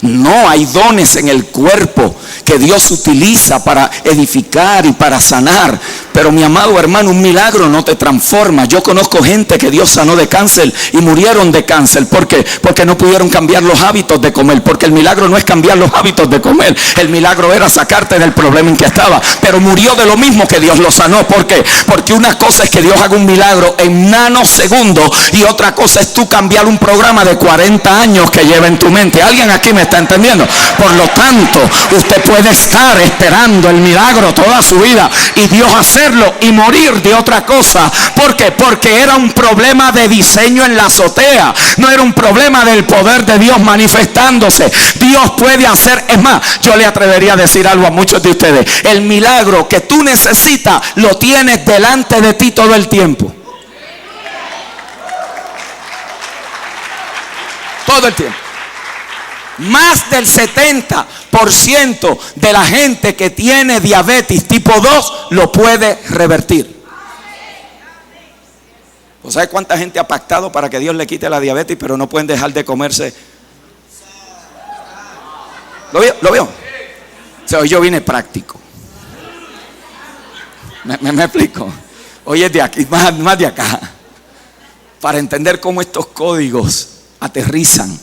A: No, hay dones en el cuerpo que Dios utiliza para edificar y para sanar. Pero mi amado hermano, un milagro no te transforma. Yo conozco gente que Dios sanó de cáncer y murieron de cáncer. ¿Por qué? Porque no pudieron cambiar los hábitos de comer. Porque el milagro no es cambiar los hábitos de comer. El milagro era sacarte del problema en que estaba. Pero murió de lo mismo que Dios lo sanó. ¿Por qué? Porque una cosa es que Dios haga un milagro en nanosegundos y otra cosa es tú cambiar un programa de 40 años que lleva en tu mente. ¿Alguien aquí me está entendiendo? Por lo tanto, usted puede estar esperando el milagro toda su vida y Dios hacerlo y morir de otra cosa. ¿Por qué? Porque era un problema de diseño en la azotea. No era un problema del poder de Dios manifestándose. Dios puede hacer, es más, yo le atrevería a decir algo a muchos de ustedes. El milagro que tú necesitas lo tienes delante de ti todo el tiempo. Todo el tiempo. Más del 70% de la gente que tiene diabetes tipo 2 lo puede revertir. ¿O sabes cuánta gente ha pactado para que Dios le quite la diabetes, pero no pueden dejar de comerse? ¿Lo vio? ¿Lo vio? O sea, hoy yo vine práctico. ¿Me explico? Hoy es de aquí, más de acá. Para entender cómo estos códigos aterrizan.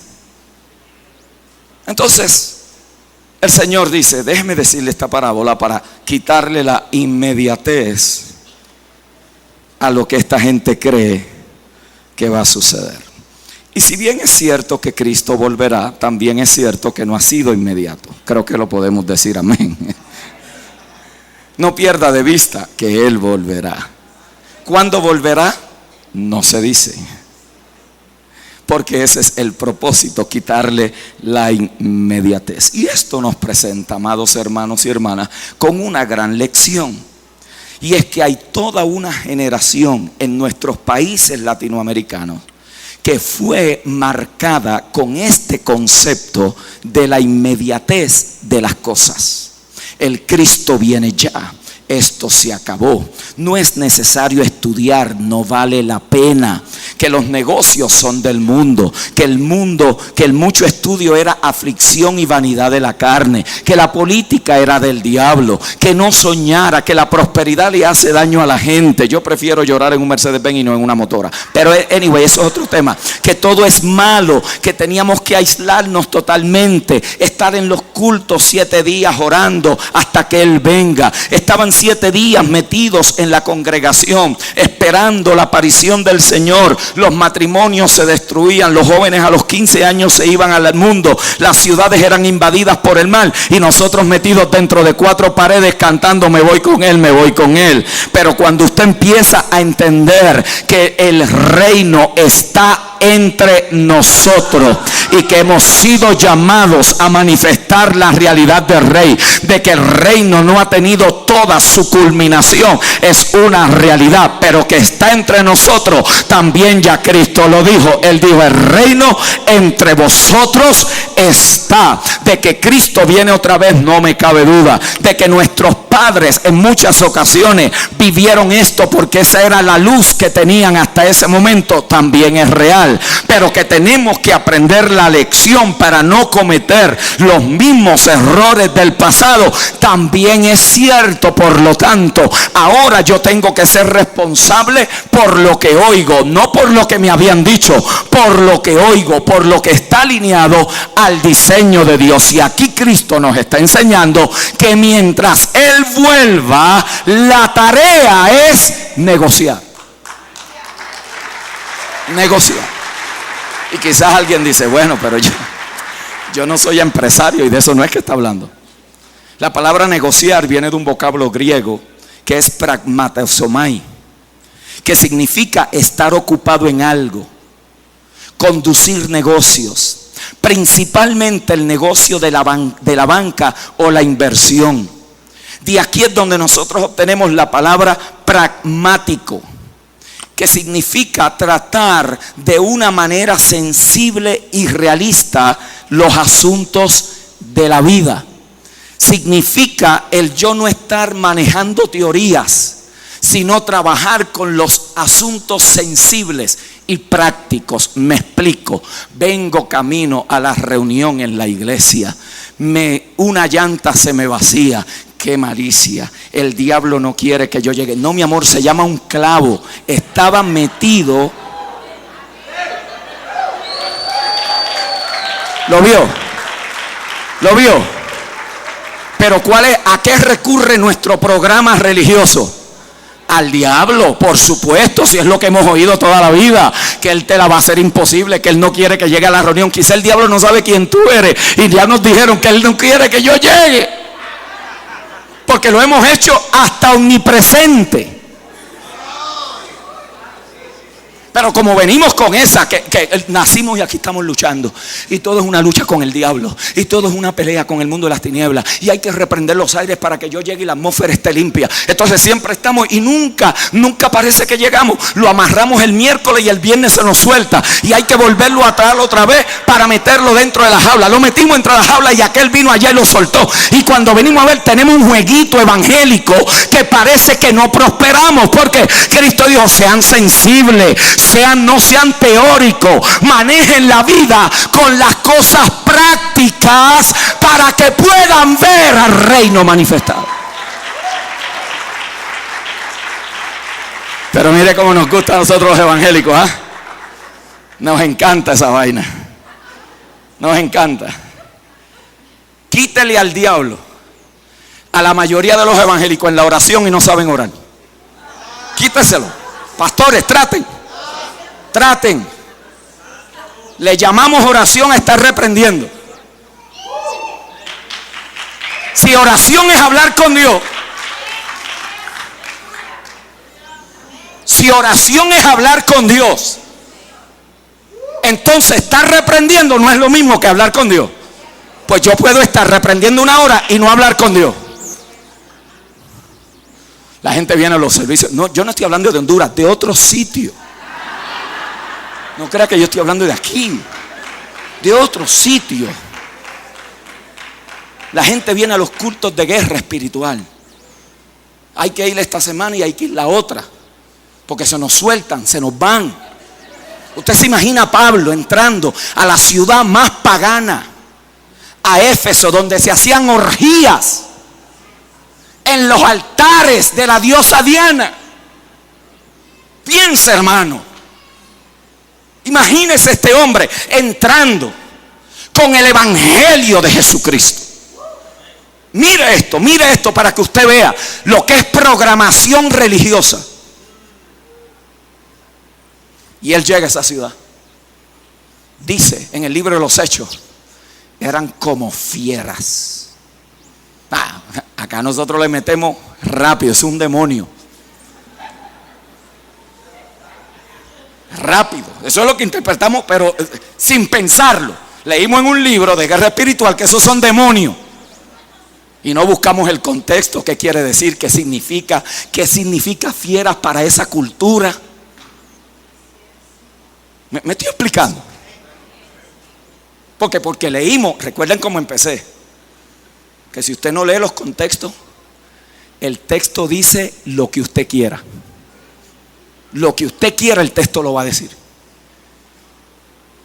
A: Entonces, el Señor dice, déjeme decirle esta parábola para quitarle la inmediatez a lo que esta gente cree que va a suceder. Y si bien es cierto que Cristo volverá, también es cierto que no ha sido inmediato. Creo que lo podemos decir, amén. No pierda de vista que Él volverá. ¿Cuándo volverá? No se dice. Porque ese es el propósito, quitarle la inmediatez. Y esto nos presenta, amados hermanos y hermanas, con una gran lección. Y es que hay toda una generación en nuestros países latinoamericanos que fue marcada con este concepto de la inmediatez de las cosas. El Cristo viene ya. Esto se acabó. No es necesario estudiar, no vale la pena. Que los negocios son del mundo, que el mucho estudio era aflicción y vanidad de la carne, que la política era del diablo, que no soñara, que la prosperidad le hace daño a la gente. Yo prefiero llorar en un Mercedes-Benz y no en una motora. Pero anyway, eso es otro tema. Que todo es malo, que teníamos que aislarnos totalmente, estar en los cultos 7 días orando hasta que Él venga. Estaban 7 días metidos en la congregación esperando la aparición del Señor. Los matrimonios se destruían, los jóvenes a los 15 años se iban al mundo, las ciudades eran invadidas por el mal y nosotros metidos dentro de 4 paredes cantando me voy con Él, me voy con Él. Pero cuando usted empieza a entender que el reino está entre nosotros y que hemos sido llamados a manifestar la realidad del Rey, de que el reino no ha tenido toda su culminación, es una realidad, pero que está entre nosotros, también ya Cristo lo dijo. Él dijo, el reino entre vosotros está. De que Cristo viene otra vez no me cabe duda. De que nuestros padres en muchas ocasiones vivieron esto porque esa era la luz que tenían hasta ese momento, también es real. Pero que tenemos que aprender la lección para no cometer los mismos errores del pasado, también es cierto. Por lo tanto, ahora yo tengo que ser responsable por lo que oigo, no por lo que me habían dicho, por lo que oigo, por lo que está alineado al diseño de Dios. Y aquí Cristo nos está enseñando que mientras Él vuelva, la tarea es negociar. Negociar. Y quizás alguien dice, bueno, pero yo no soy empresario y de eso no es que está hablando. La palabra negociar viene de un vocablo griego que es pragmatosomai, que significa estar ocupado en algo, conducir negocios, principalmente el negocio de la banca o la inversión. De aquí es donde nosotros obtenemos la palabra pragmático, que significa tratar de una manera sensible y realista los asuntos de la vida. Significa el yo no estar manejando teorías, sino trabajar con los asuntos sensibles y prácticos. Me explico. Vengo camino a la reunión en la iglesia. Una llanta se me vacía. qué malicia. El diablo no quiere que yo llegue. No, mi amor, se llama un clavo. Estaba metido. ¿Lo vio? ¿Lo vio? Pero ¿a qué recurre nuestro programa religioso? Al diablo, por supuesto, si es lo que hemos oído toda la vida, que él te la va a hacer imposible, que él no quiere que llegue a la reunión. Quizá el diablo no sabe quién tú eres y ya nos dijeron que él no quiere que yo llegue, porque lo hemos hecho hasta omnipresente. Pero como venimos con esa, que nacimos y aquí estamos luchando, y todo es una lucha con el diablo, y todo es una pelea con el mundo de las tinieblas, y hay que reprender los aires para que yo llegue y la atmósfera esté limpia. Entonces siempre estamos y nunca parece que llegamos. Lo amarramos el miércoles y el viernes se nos suelta, y hay que volverlo a traer otra vez para meterlo dentro de la jaula. Lo metimos entre la jaula y aquel vino allá y lo soltó, y cuando venimos a ver tenemos un jueguito evangélico que parece que no prosperamos, porque Cristo dijo: sean sensibles, no sean teóricos, manejen la vida con las cosas prácticas para que puedan ver al reino manifestado. Pero mire cómo nos gusta a nosotros los evangélicos, ¿ah? Nos encanta esa vaina. Nos encanta. Quítele al diablo a la mayoría de los evangélicos en la oración y no saben orar. Quíteselo. Pastores, traten. Le llamamos oración a estar reprendiendo. Si oración es hablar con Dios, entonces estar reprendiendo no es lo mismo que hablar con Dios. Pues yo puedo estar reprendiendo una hora y no hablar con Dios. La gente viene a los servicios. No, yo no estoy hablando de Honduras, de otro sitio. No crea que yo estoy hablando de aquí, de otro sitio. La gente viene a los cultos de guerra espiritual. Hay que ir esta semana y hay que ir la otra, porque se nos sueltan, se nos van. Usted se imagina a Pablo entrando a la ciudad más pagana, a Éfeso, donde se hacían orgías en los altares de la diosa Diana. Piensa, hermano. Imagínese este hombre entrando con el evangelio de Jesucristo. Mire esto para que usted vea lo que es programación religiosa. Y él llega a esa ciudad. Dice en el libro de los Hechos, eran como fieras. Acá nosotros le metemos rápido, es un demonio. Rápido, eso es lo que interpretamos, pero sin pensarlo. Leímos en un libro de guerra espiritual que esos son demonios y no buscamos el contexto, qué quiere decir, qué significa fieras para esa cultura. ¿Me estoy explicando? Porque leímos, recuerden cómo empecé, que si usted no lee los contextos, el texto dice lo que usted quiera. Lo que usted quiera, el texto lo va a decir.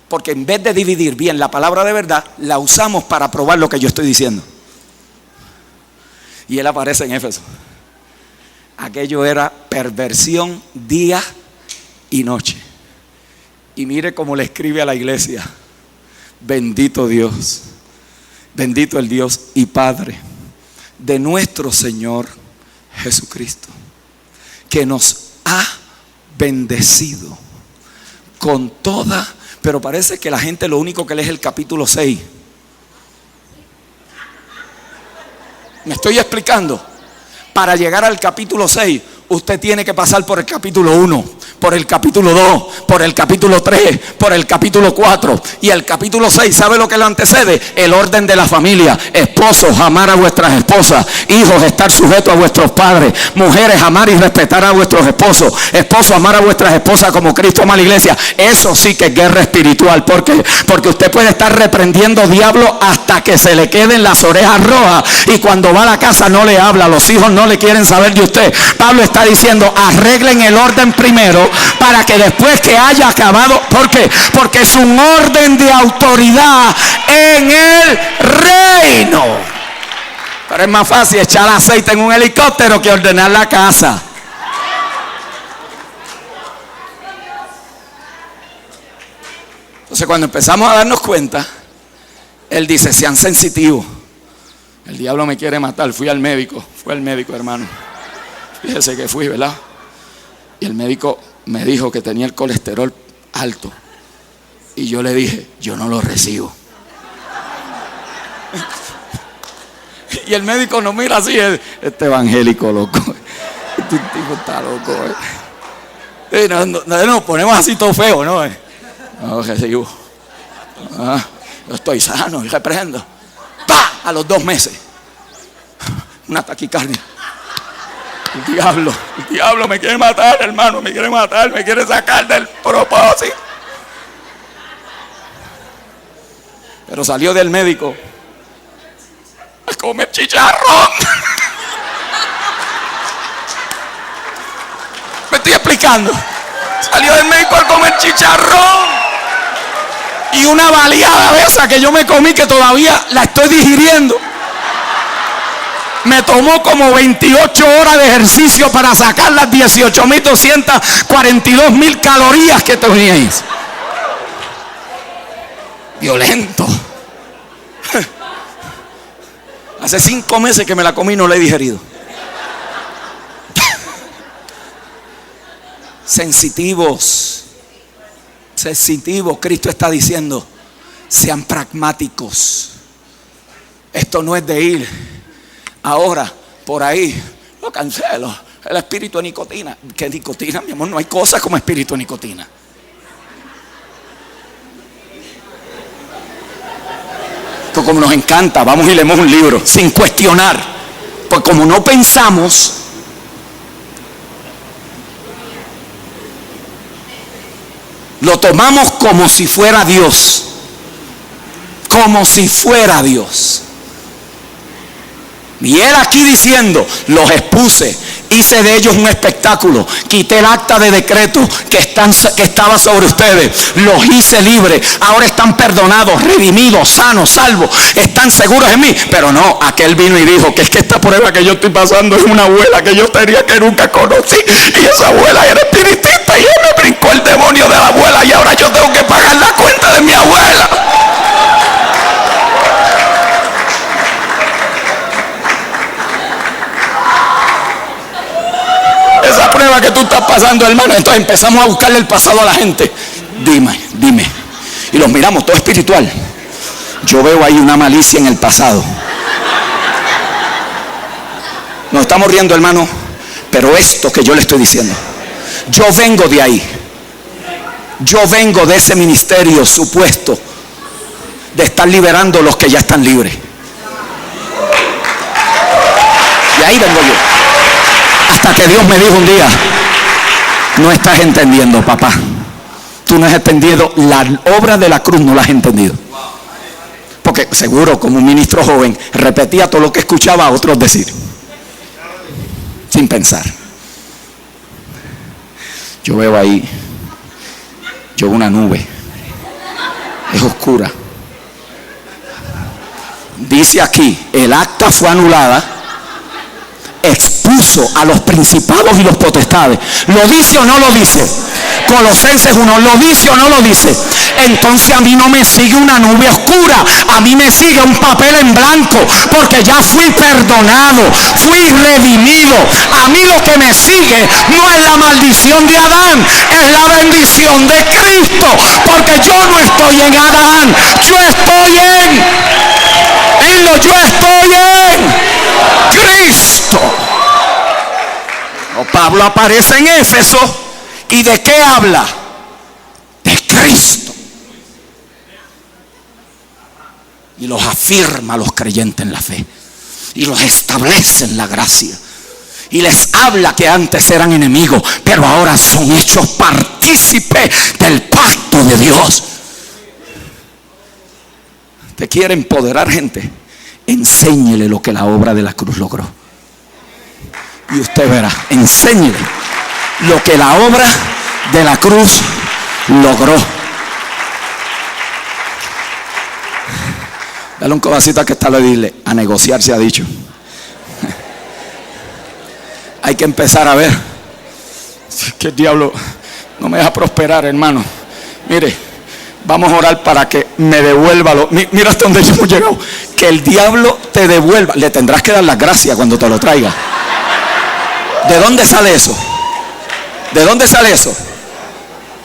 A: Porque en vez de dividir bien la palabra de verdad, la usamos para probar lo que yo estoy diciendo. Y él aparece en Éfeso. Aquello era perversión día y noche. Y mire cómo le escribe a la iglesia: bendito Dios, bendito el Dios y Padre de nuestro Señor Jesucristo, que nos ha bendecido con toda. Pero parece que la gente lo único que lee es el capítulo 6. ¿Me estoy explicando? Para llegar al capítulo 6 usted tiene que pasar por el capítulo 1, por el capítulo 2, por el capítulo 3, por el capítulo 4 y el capítulo 6. ¿Sabe lo que lo antecede? El orden de la familia. Esposos, amar a vuestras esposas. Hijos, estar sujetos a vuestros padres. Mujeres, amar y respetar a vuestros esposos. Esposos, amar a vuestras esposas como Cristo ama a la iglesia. Eso sí que es guerra espiritual. ¿Por qué? Porque usted puede estar reprendiendo diablo hasta que se le queden las orejas rojas, y cuando va a la casa no le habla, los hijos no le quieren saber de usted. Pablo está diciendo: arreglen el orden primero para que después que haya acabado. ¿Por qué? Porque es un orden de autoridad en el reino. Pero es más fácil echar aceite en un helicóptero que ordenar la casa. Entonces cuando empezamos a darnos cuenta, él dice, sean sensitivos. El diablo me quiere matar. Fui al médico, hermano. Fíjese que fui, ¿verdad? Y el médico me dijo que tenía el colesterol alto. Y yo le dije, yo no lo recibo. Y el médico nos mira así, este evangélico loco. Este tipo está loco. Y nos ponemos así todo feo, ¿no? No, recibo. Yo estoy sano y reprendo. ¡Pah! A los 2 meses. Una taquicardia. El diablo me quiere matar, hermano, me quiere matar, me quiere sacar del propósito. Pero salió del médico a comer chicharrón. Me estoy explicando. Salió del médico a comer chicharrón. Y una baleada de esa que yo me comí, que todavía la estoy digiriendo. Me tomó como 28 horas de ejercicio para sacar las 18.242.000 calorías que teníais. Violento. Hace 5 meses que me la comí y no la he digerido. Sensitivos. Cristo está diciendo, sean pragmáticos. Esto no es de ir ahora por ahí, lo cancelo. El espíritu de nicotina. ¿Qué nicotina, mi amor? No hay cosa como espíritu de nicotina. Pues como nos encanta, vamos y leemos un libro sin cuestionar. Pues como no pensamos, lo tomamos como si fuera Dios. Como si fuera Dios. Y él aquí diciendo, los expuse, hice de ellos un espectáculo, quité el acta de decreto que estaba sobre ustedes, los hice libres, ahora están perdonados, redimidos, sanos, salvos, están seguros en mí. Pero no, aquel vino y dijo que es que esta prueba que yo estoy pasando es una abuela que yo tenía que nunca conocí, y esa abuela era espiritista y él me brincó el demonio de la abuela y ahora yo tengo que pagar la cuenta de mi abuela. Esa prueba que tú estás pasando, hermano. Entonces empezamos a buscarle el pasado a la gente. Dime. Y los miramos, todo espiritual. Yo veo ahí una malicia en el pasado. Nos estamos riendo, hermano. Pero esto que yo le estoy diciendo, yo vengo de ahí. Yo vengo de ese ministerio supuesto de estar liberando a los que ya están libres. Y ahí vengo yo. Hasta que Dios me dijo un día, no estás entendiendo, papá. Tú no has entendido la obra de la cruz, no la has entendido. Porque seguro, como un ministro joven, repetía todo lo que escuchaba a otros decir, sin pensar. Yo veo ahí, una nube, es oscura. Dice aquí, el acta fue anulada, expuso a los principados y los potestades. ¿Lo dice o no lo dice? Colosenses 1, ¿lo dice o no lo dice? Entonces a mí no me sigue una nube oscura, a mí me sigue un papel en blanco, porque ya fui perdonado, fui redimido. A mí lo que me sigue no es la maldición de Adán, es la bendición de Cristo, porque yo no estoy en Adán, yo estoy en Cristo. Pablo aparece en Éfeso y ¿de qué habla? De Cristo. Y los afirma a los creyentes en la fe y los establece en la gracia y les habla que antes eran enemigos, pero ahora son hechos partícipes del pacto de Dios. ¿Te quiere empoderar, gente? Enséñele lo que la obra de la cruz logró. Y usted verá, enséñele lo que la obra de la cruz logró. Dale un codacito que está, le dile, a negociar se ha dicho. hay que empezar a ver que el diablo no me deja prosperar, hermano. Mire, vamos a orar para que me devuelva mira hasta donde yo hemos llegado. Que el diablo te devuelva. Le tendrás que dar las gracias cuando te lo traiga. ¿De dónde sale eso? ¿De dónde sale eso?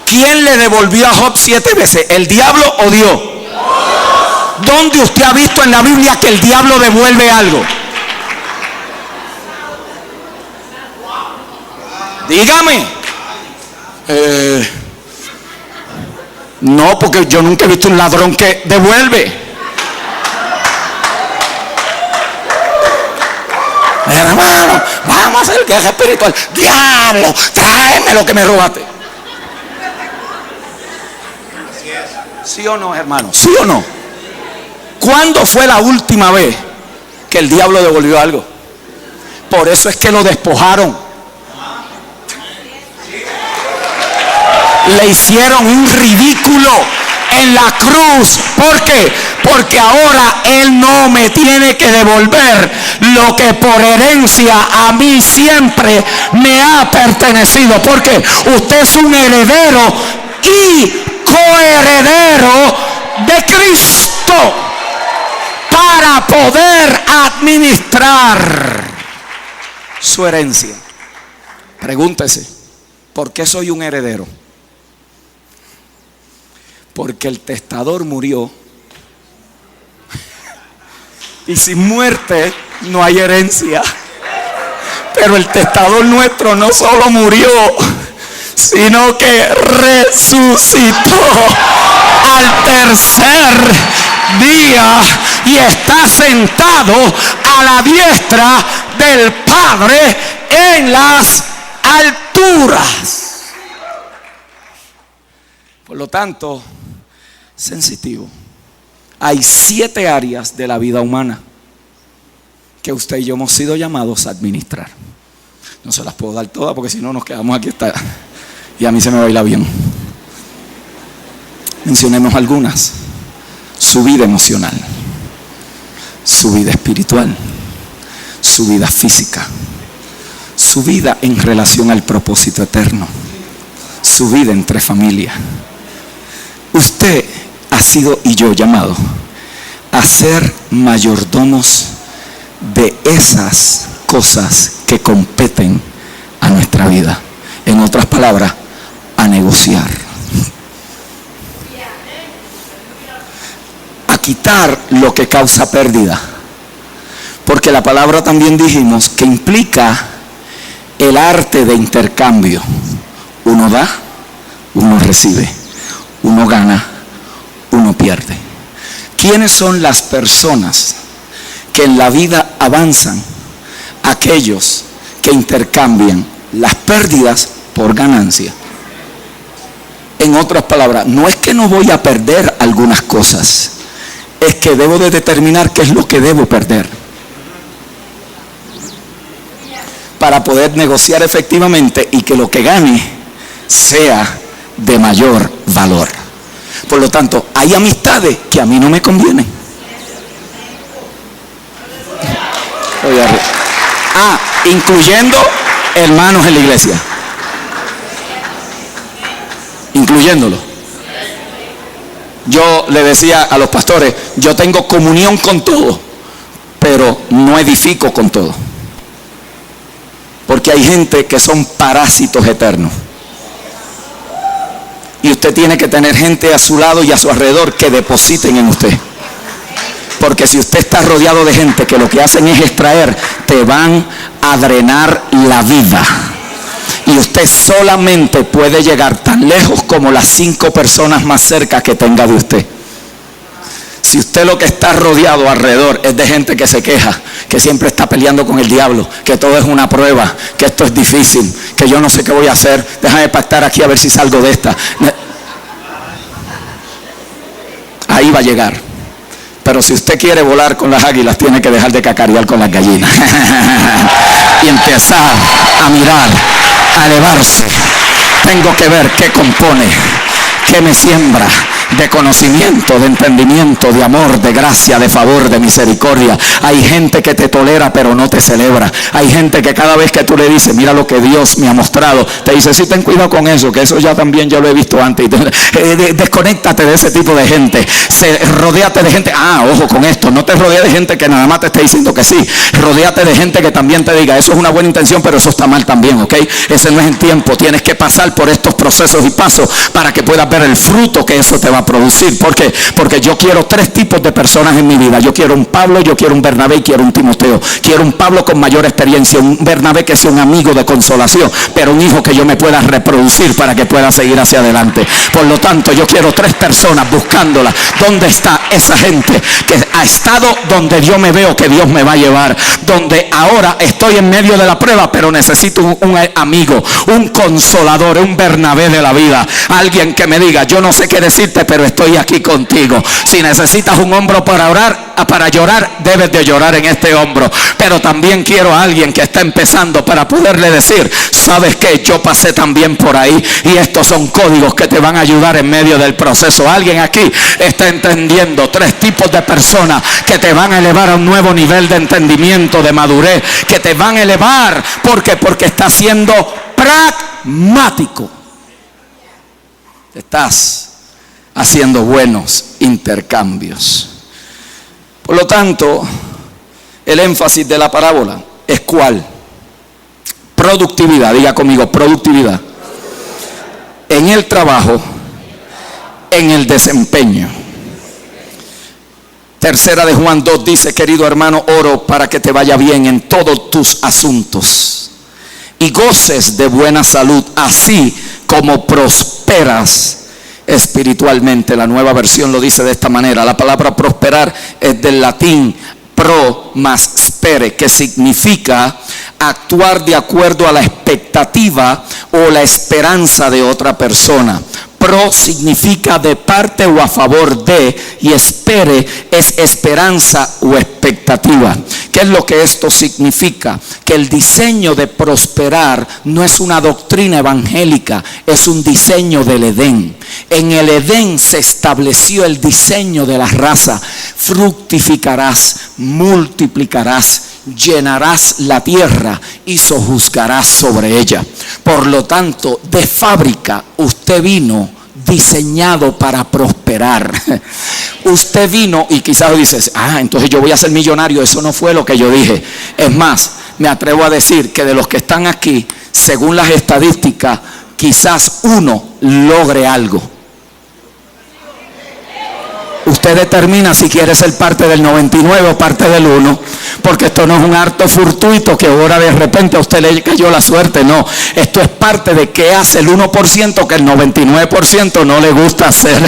A: ¿Quién le devolvió a Job 7 veces? ¿El diablo o Dios? ¿Dónde usted ha visto en la Biblia que el diablo devuelve algo? Dígame. No, porque yo nunca he visto un ladrón que devuelve. Hermano, vamos a hacer guerra espiritual. Diablo, tráeme lo que me robaste. ¿Sí o no, hermano? ¿Sí o no? ¿Cuándo fue la última vez que el diablo devolvió algo? Por eso es que lo despojaron. Le hicieron un ridículo en la cruz. ¿Por qué? Porque ahora Él no me tiene que devolver lo que por herencia a mí siempre me ha pertenecido. Porque usted es un heredero y coheredero de Cristo para poder administrar su herencia. Pregúntese, ¿por qué soy un heredero? Porque el testador murió. Y sin muerte no hay herencia. Pero el testador nuestro no solo murió, sino que resucitó al tercer día y está sentado a la diestra del Padre en las alturas. Por lo tanto, sensitivo. Hay 7 áreas de la vida humana que usted y yo hemos sido llamados a administrar. No se las puedo dar todas porque si no nos quedamos aquí hasta, y a mí se me va a ir el avión. Mencionemos algunas. Su vida emocional, su vida espiritual, su vida física, su vida en relación al propósito eterno, su vida entre familia. Usted ha sido y yo llamado a ser mayordomos de esas cosas que competen a nuestra vida. En otras palabras, a negociar, a quitar lo que causa pérdida. Porque la palabra también dijimos que implica el arte de intercambio. Uno da, uno recibe. Uno gana, uno pierde. ¿Quiénes son las personas que en la vida avanzan? Aquellos que intercambian las pérdidas por ganancia. En otras palabras, no es que no voy a perder algunas cosas, es que debo de determinar qué es lo que debo perder para poder negociar efectivamente y que lo que gane sea de mayor valor. Por lo tanto, hay amistades que a mí no me convienen. Incluyendo hermanos en la iglesia. Incluyéndolo. Yo le decía a los pastores, yo tengo comunión con todo, pero no edifico con todo. Porque hay gente que son parásitos eternos. Y usted tiene que tener gente a su lado y a su alrededor que depositen en usted. Porque si usted está rodeado de gente que lo que hacen es extraer, te van a drenar la vida. Y usted solamente puede llegar tan lejos como las 5 personas más cerca que tenga de usted. Si usted lo que está rodeado alrededor es de gente que se queja, que siempre está peleando con el diablo, que todo es una prueba, que esto es difícil, que yo no sé qué voy a hacer, déjame pactar aquí a ver si salgo de esta. Ahí va a llegar. Pero si usted quiere volar con las águilas, tiene que dejar de cacarear con las gallinas y empezar a mirar, a elevarse. Tengo que ver qué compone, qué me siembra, de conocimiento, de entendimiento, de amor, de gracia, de favor, de misericordia. Hay gente que te tolera pero no te celebra. Hay gente que cada vez que tú le dices, mira lo que Dios me ha mostrado, te dice, sí, ten cuidado con eso, que eso ya también yo lo he visto antes. Desconéctate de ese tipo de gente. Rodéate de gente, ojo con esto, no te rodees de gente que nada más te esté diciendo que sí. Rodéate de gente que también te diga, eso es una buena intención, pero eso está mal también, ¿ok? Ese no es el tiempo. Tienes que pasar por estos procesos y pasos para que puedas ver el fruto que eso te va a producir. ¿Por qué? Porque yo quiero 3 tipos de personas en mi vida. Yo quiero un Pablo, yo quiero un Bernabé y quiero un Timoteo. Quiero un Pablo con mayor experiencia, un Bernabé que sea un amigo de consolación, pero un hijo que yo me pueda reproducir para que pueda seguir hacia adelante. Por lo tanto, yo quiero 3 personas buscándola. ¿Dónde está esa gente que ha estado donde yo me veo que Dios me va a llevar? Donde ahora estoy en medio de la prueba, pero necesito un amigo, un consolador, un Bernabé de la vida. Alguien que me diga, yo no sé qué decirte, pero estoy aquí contigo. Si necesitas un hombro para llorar, debes de llorar en este hombro. Pero también quiero a alguien que está empezando para poderle decir, ¿sabes qué? Yo pasé también por ahí y estos son códigos que te van a ayudar en medio del proceso. Alguien aquí está entendiendo 3 tipos de personas que te van a elevar a un nuevo nivel de entendimiento, de madurez, que te van a elevar. ¿Por qué? Porque estás siendo pragmático. Estás haciendo buenos intercambios. Por lo tanto, el énfasis de la parábola es ¿cuál? Productividad. Diga conmigo, productividad. En el trabajo, en el desempeño. Tercera de Juan 2 dice, querido hermano, oro para que te vaya bien en todos tus asuntos y goces de buena salud, así como prosperas espiritualmente. La Nueva Versión lo dice de esta manera. La palabra prosperar es del latín pro más spere, que significa actuar de acuerdo a la expectativa o la esperanza de otra persona. Pro significa de parte o a favor de, y espere es esperanza o expectativa. ¿Qué es lo que esto significa? Que el diseño de prosperar no es una doctrina evangélica, es un diseño del Edén. En el Edén se estableció el diseño de la raza. Fructificarás, multiplicarás, llenarás la tierra y sojuzgarás sobre ella. Por lo tanto, de fábrica usted vino diseñado para prosperar. Usted vino y quizás dices, entonces yo voy a ser millonario. Eso no fue lo que yo dije. Es más, me atrevo a decir que de los que están aquí, según las estadísticas, quizás uno logre algo. Usted determina si quiere ser parte del 99 o parte del 1, porque esto no es un acto fortuito que ahora de repente a usted le cayó la suerte. No, esto es parte de que hace el 1% que el 99% no le gusta hacer.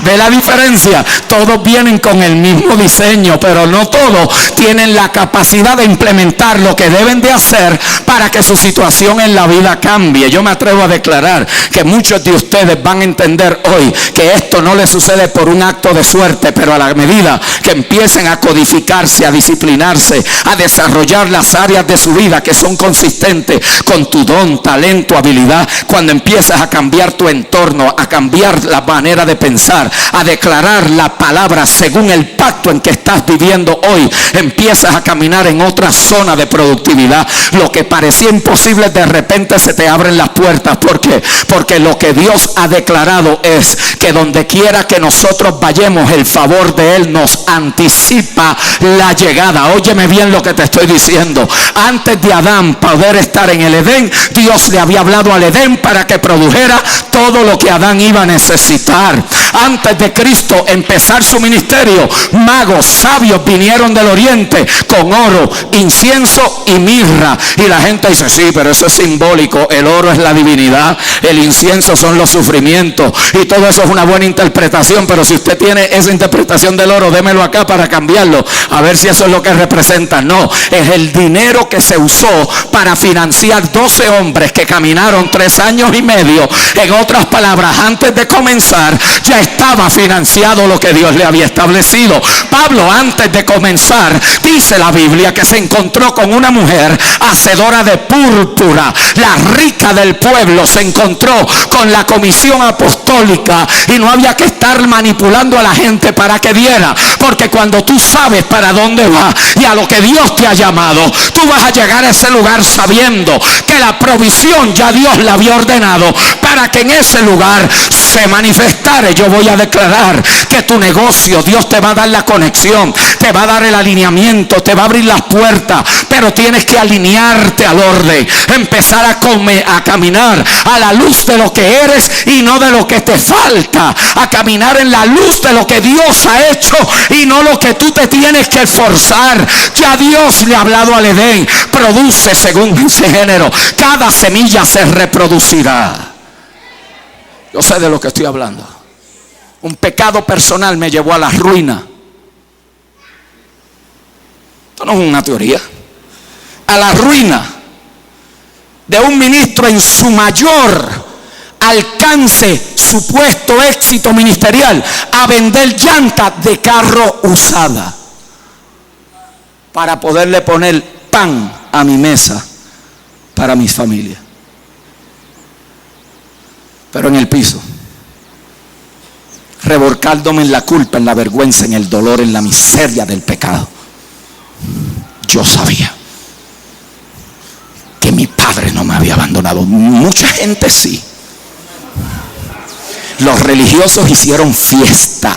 A: ¿Ve la diferencia? Todos vienen con el mismo diseño, pero no todos tienen la capacidad de implementar lo que deben de hacer para que su situación en la vida cambie. Yo me atrevo a declarar que muchos de ustedes van a entender hoy que esto no les sucede por un acto de suerte, pero a la medida que empiecen a codificarse, a disciplinarse, a desarrollar las áreas de su vida que son consistentes con tu don, talento, habilidad, cuando empiezas a cambiar tu entorno, a cambiar la manera de pensar, a declarar la palabra según el pacto en que estás viviendo hoy, empiezas a caminar en otra zona de productividad. Lo que parecía imposible, de repente se te abren las puertas. ¿Por qué? Porque lo que Dios ha declarado es que donde quiera que nosotros vayamos, el favor de Él nos anticipa la llegada. Óyeme bien lo que te estoy diciendo. Antes de Adán poder estar en el Edén, Dios le había hablado al Edén para que produjera todo lo que Adán iba a necesitar. Antes de Cristo empezar su ministerio, magos, sabios vinieron del oriente con oro, incienso y mirra. Y la gente dice, sí, pero eso es simbólico. El oro es la divinidad, el incienso son los sufrimientos, y todo eso es una buena interpretación. Pero si usted tiene esa interpretación del oro, démelo acá para cambiarlo, a ver si eso es lo que representa. No, es el dinero que se usó para financiar 12 hombres que caminaron 3 años y medio. En otras palabras, antes de comenzar ya estaba financiado lo que Dios le había establecido. Pablo, antes de comenzar, dice la Biblia que se encontró con una mujer hacedora de púrpura, la rica del pueblo. Se encontró con la comisión apostólica y no había que estar manipulando a la gente para que diera, porque cuando tú sabes para dónde vas y a lo que Dios te ha llamado, tú vas a llegar a ese lugar sabiendo que la provisión ya Dios la había ordenado para que en ese lugar se manifestara. Yo voy a declarar que tu negocio, Dios te va a dar la conexión, te va a dar el alineamiento, te va a abrir las puertas, pero tienes que alinearte al orden, empezar a caminar a la luz de lo que eres y no de lo que te falta, a caminar en la luz de lo que Dios ha hecho y no lo que tú te tienes que esforzar. Ya Dios le ha hablado al Edén: produce según ese género, cada semilla se reproducirá. Yo sé de lo que estoy hablando. Un pecado personal me llevó a la ruina. Esto no es una teoría. A la ruina de un ministro en su mayor alcance, supuesto éxito ministerial, a vender llantas de carro usada para poderle poner pan a mi mesa para mis familias. Pero en el piso, revolcándome en la culpa, en la vergüenza, en el dolor, en la miseria del pecado. Yo sabía que mi padre no me había abandonado. Mucha gente sí. Los religiosos hicieron fiesta.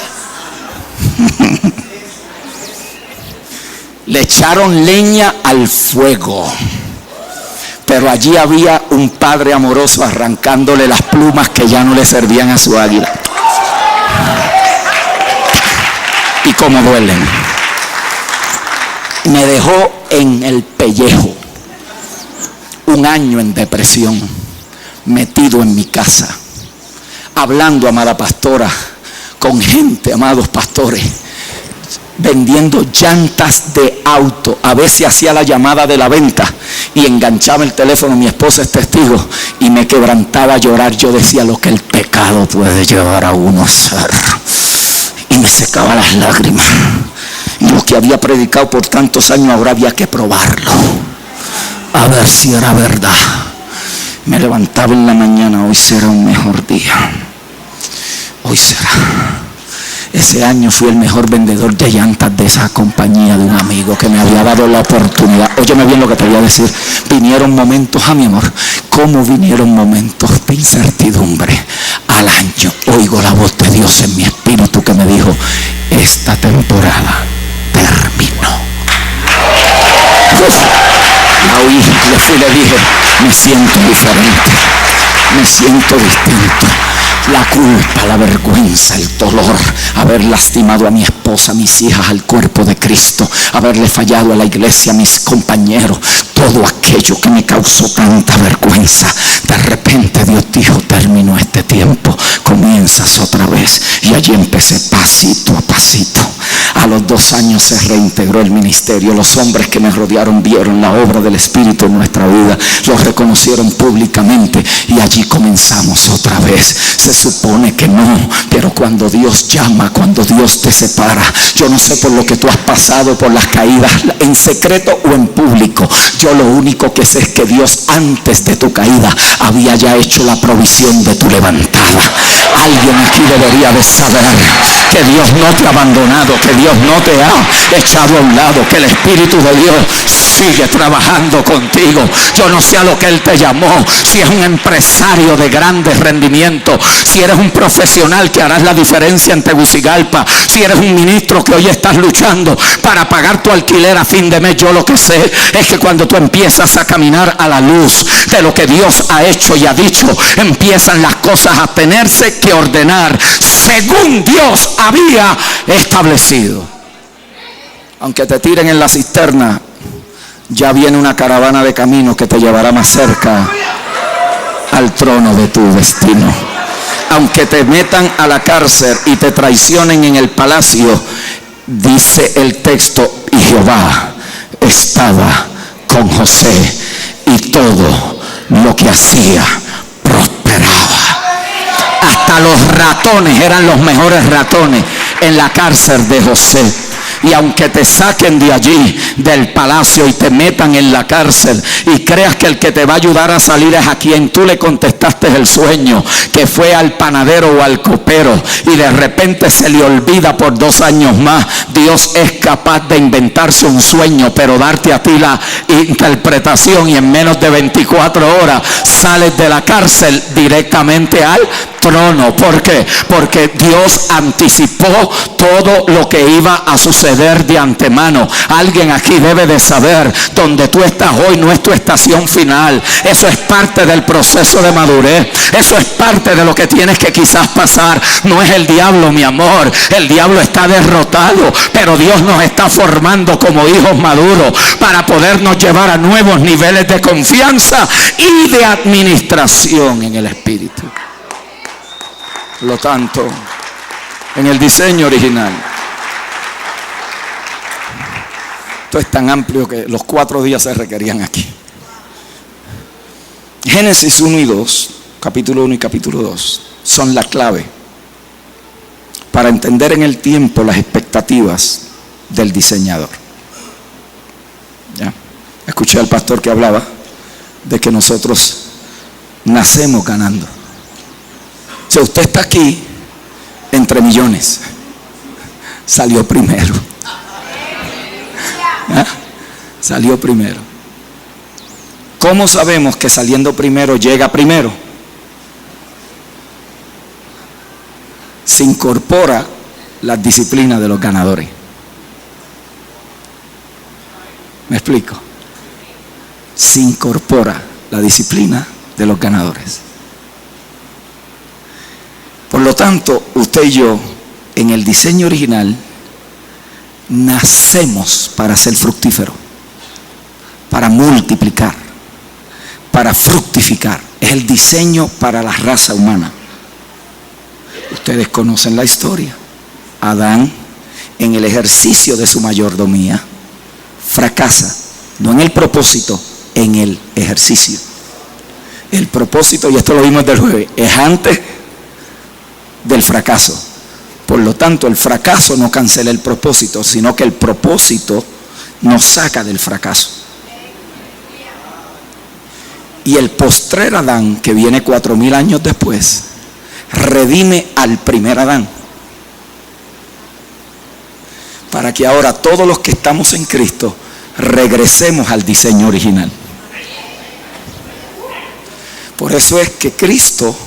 A: Le echaron leña al fuego. Pero allí había un padre amoroso arrancándole las plumas que ya no le servían a su águila. Y cómo duelen. Me dejó en el pellejo. 1 año en depresión, metido en mi casa, hablando, amada pastora, con gente, amados pastores, vendiendo llantas de auto. A veces hacía la llamada de la venta y enganchaba el teléfono, mi esposa es testigo, y me quebrantaba a llorar. Yo decía lo que el pecado puede llevar a uno a hacer, y me secaba las lágrimas. Y lo que había predicado por tantos años, ahora había que probarlo, a ver si era verdad. Me levantaba en la mañana: hoy será un mejor día, hoy será. Ese año fui el mejor vendedor de llantas de esa compañía de un amigo que me había dado la oportunidad. Óyeme bien lo que te voy a decir. Vinieron momentos, mi amor, como vinieron momentos de incertidumbre. Al año oigo la voz de Dios en mi espíritu que me dijo: esta temporada terminó. La oí, le fui y le dije: me siento diferente, me siento distinto. La culpa, la vergüenza, el dolor, haber lastimado a mi esposa, a mis hijas, al cuerpo de Cristo, haberle fallado a la iglesia, a mis compañeros, todo aquello que me causó tanta vergüenza. De repente Dios dijo: terminó este tiempo, comienzas otra vez. Y allí empecé pasito a pasito. A los 2 años se reintegró el ministerio. Los hombres que me rodearon vieron la obra del Espíritu en nuestra vida, los reconocieron públicamente y allí comenzamos otra vez. Se supone que no, pero cuando Dios llama, cuando Dios te separa, yo no sé por lo que tú has pasado, por las caídas en secreto o en público. Yo lo único que sé es que Dios, antes de tu caída, había ya hecho la provisión de tu levantada. Alguien aquí debería de saber que Dios no te ha abandonado, que Dios no te ha echado a un lado, que el Espíritu de Dios sigue trabajando contigo. Yo no sé a lo que Él te llamó, si es un empresario de grandes rendimientos, si eres un profesional que harás la diferencia en Tegucigalpa, si eres un ministro que hoy estás luchando para pagar tu alquiler a fin de mes. Yo lo que sé es que cuando tú empiezas a caminar a la luz de lo que Dios ha hecho y ha dicho, empiezan las cosas a tenerse que ordenar según Dios había establecido. Aunque te tiren en la cisterna, ya viene una caravana de camino que te llevará más cerca al trono de tu destino. aunque te metan a la cárcel y te traicionen en el palacio, dice el texto, y Jehová estaba con José y todo lo que hacía prosperaba. Hasta los ratones eran los mejores ratones en la cárcel de José. Y aunque te saquen de allí, del palacio, y te metan en la cárcel, y creas que el que te va a ayudar a salir es a quien tú le contestaste el sueño, que fue al panadero o al copero, y de repente se le olvida por 2 años más, Dios es capaz de inventarse un sueño, pero darte a ti la interpretación, y en menos de 24 horas sales de la cárcel directamente al trono. ¿Por qué? Porque Dios anticipó todo lo que iba a suceder de antemano. Alguien aquí debe de saber, donde tú estás hoy no es tu estación final. Eso es parte del proceso de madurez. Eso es parte de lo que tienes que quizás pasar. No es el diablo, mi amor. El diablo está derrotado, pero Dios nos está formando como hijos maduros para podernos llevar a nuevos niveles de confianza y de administración en el Espíritu. Por lo tanto, en el diseño original, esto es tan amplio que los 4 días se requerían aquí. Génesis 1 y 2, capítulo 1 y capítulo 2, son la clave para entender en el tiempo las expectativas del diseñador. ¿Ya? Escuché al pastor que hablaba de que nosotros nacemos ganando. O sea, usted está aquí entre millones. Salió primero. ¿Ah? Salió primero. ¿Cómo sabemos que saliendo primero llega primero? Se incorpora las disciplinas de los ganadores. ¿Me explico? Se incorpora la disciplina de los ganadores. Por lo tanto, usted y yo, en el diseño original, nacemos para ser fructíferos, para multiplicar, para fructificar. Es el diseño para la raza humana. Ustedes conocen la historia. Adán, en el ejercicio de su mayordomía, fracasa, no en el propósito, en el ejercicio. El propósito, y esto lo vimos del jueves, es antes del fracaso. Por lo tanto, el fracaso no cancela el propósito, sino que el propósito nos saca del fracaso. Y el postrer Adán, que viene 4000 años después, redime al primer Adán, para que ahora todos los que estamos en Cristo regresemos al diseño original. Por eso es que Cristo,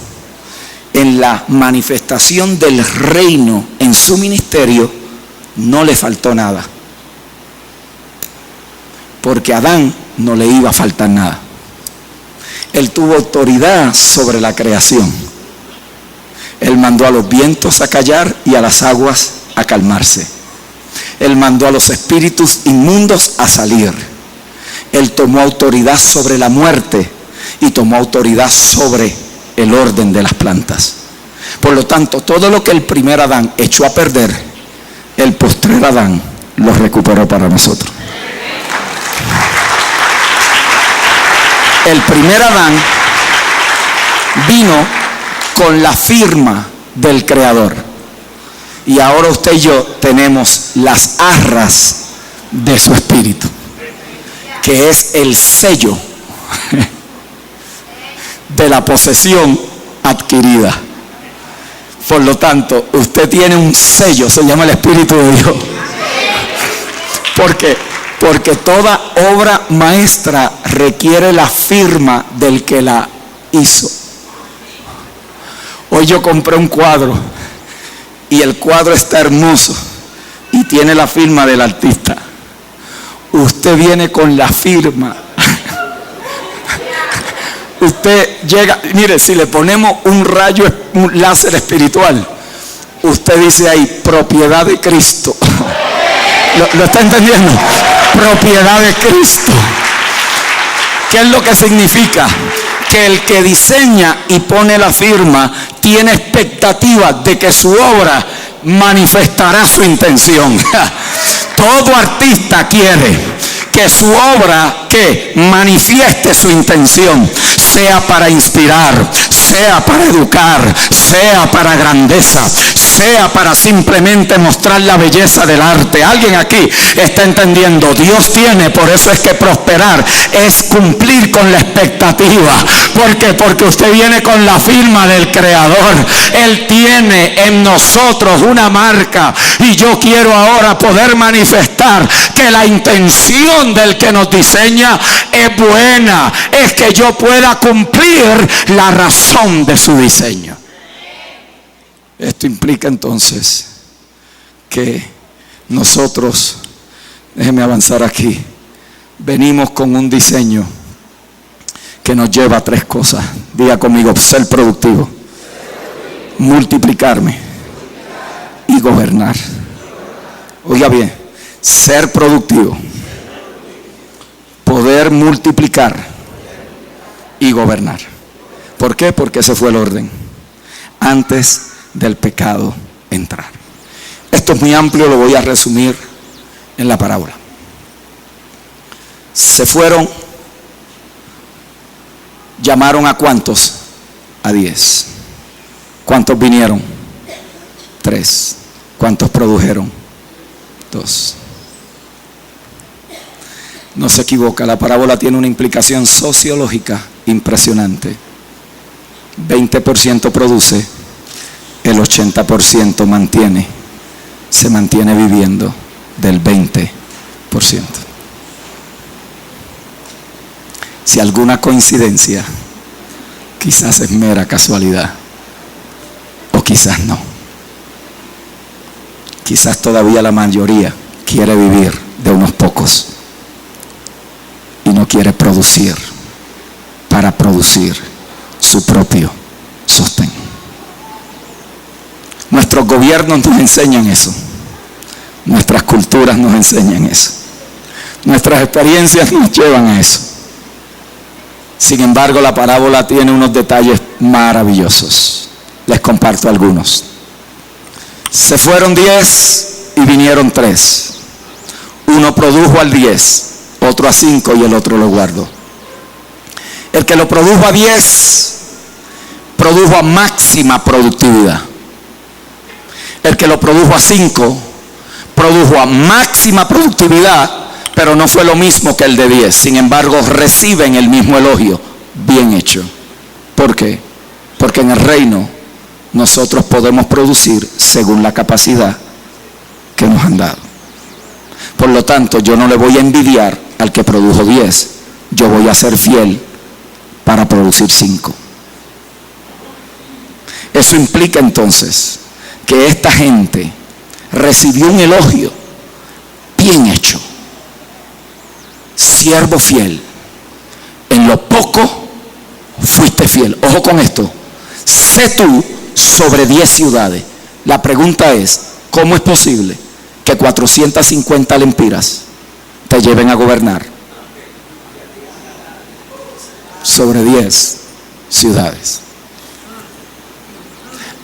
A: en la manifestación del reino en su ministerio, no le faltó nada, porque a Adán no le iba a faltar nada. Él tuvo autoridad sobre la creación. Él mandó a los vientos a callar y a las aguas a calmarse. Él mandó a los espíritus inmundos a salir. Él tomó autoridad sobre la muerte y tomó autoridad sobre el orden de las plantas. Por lo tanto, todo lo que el primer Adán echó a perder, el postrer Adán lo recuperó para nosotros. El primer Adán vino con la firma del Creador, y ahora usted y yo tenemos las arras de su espíritu, que es el sello de la posesión adquirida. Por lo tanto, usted tiene un sello, se llama el Espíritu de Dios. ¿Por qué? Porque toda obra maestra requiere la firma del que la hizo. Hoy yo compré un cuadro y el cuadro está hermoso y tiene la firma del artista. Usted viene con la firma. Usted llega, mire, si le ponemos un rayo, un láser espiritual, usted dice ahí, propiedad de Cristo. ¿Lo está entendiendo? Propiedad de Cristo. ¿Qué es lo que significa? que el que diseña y pone la firma tiene expectativa de que su obra manifestará su intención. Todo artista quiere que su obra que manifieste su intención, sea para inspirar, sea para educar, sea para grandeza, sea para simplemente mostrar la belleza del arte. Alguien aquí está entendiendo. Dios tiene, por eso es que prosperar es cumplir con la expectativa. ¿Por qué? Porque usted viene con la firma del Creador. Él tiene en nosotros una marca, y yo quiero ahora poder manifestar que la intención del que nos diseña es buena, es que yo pueda cumplir la razón de su diseño. Esto implica entonces que nosotros, déjeme avanzar aquí, venimos con un diseño que nos lleva a tres cosas. Diga conmigo: ser productivo, multiplicarme y gobernar. Oiga bien, ser productivo, poder multiplicar y gobernar. ¿Por qué? Porque ese fue el orden antes del pecado entrar. Esto es muy amplio, lo voy a resumir en la parábola. Se fueron, llamaron a ¿cuántos? A 10. ¿Cuántos vinieron? 3. ¿Cuántos produjeron? 2. No se equivoca, la parábola tiene una implicación sociológica impresionante. 20% produce, el 80% se mantiene viviendo del 20%. Si alguna coincidencia, quizás es mera casualidad, o quizás no. Quizás todavía la mayoría quiere vivir de unos pocos y no quiere producir para producir su propio sostén. Nuestros gobiernos nos enseñan eso, nuestras culturas nos enseñan eso, nuestras experiencias nos llevan a eso. Sin embargo, la parábola tiene unos detalles maravillosos. Les comparto algunos. Se fueron 10 y vinieron 3. Uno produjo al 10, otro a 5 y el otro lo guardó. El que lo produjo a 10 produjo a máxima productividad. El que lo produjo a 5 produjo a máxima productividad, pero no fue lo mismo que el de 10. Sin embargo, reciben el mismo elogio: bien hecho. ¿Por qué? Porque en el reino nosotros podemos producir según la capacidad que nos han dado. Por lo tanto, yo no le voy a envidiar al que produjo 10. Yo voy a ser fiel para producir 5. Eso implica entonces que esta gente recibió un elogio: bien hecho, siervo fiel, en lo poco fuiste fiel. Ojo con esto: sé tú sobre 10 ciudades. La pregunta es: ¿cómo es posible que 450 lempiras te lleven a gobernar sobre 10 ciudades?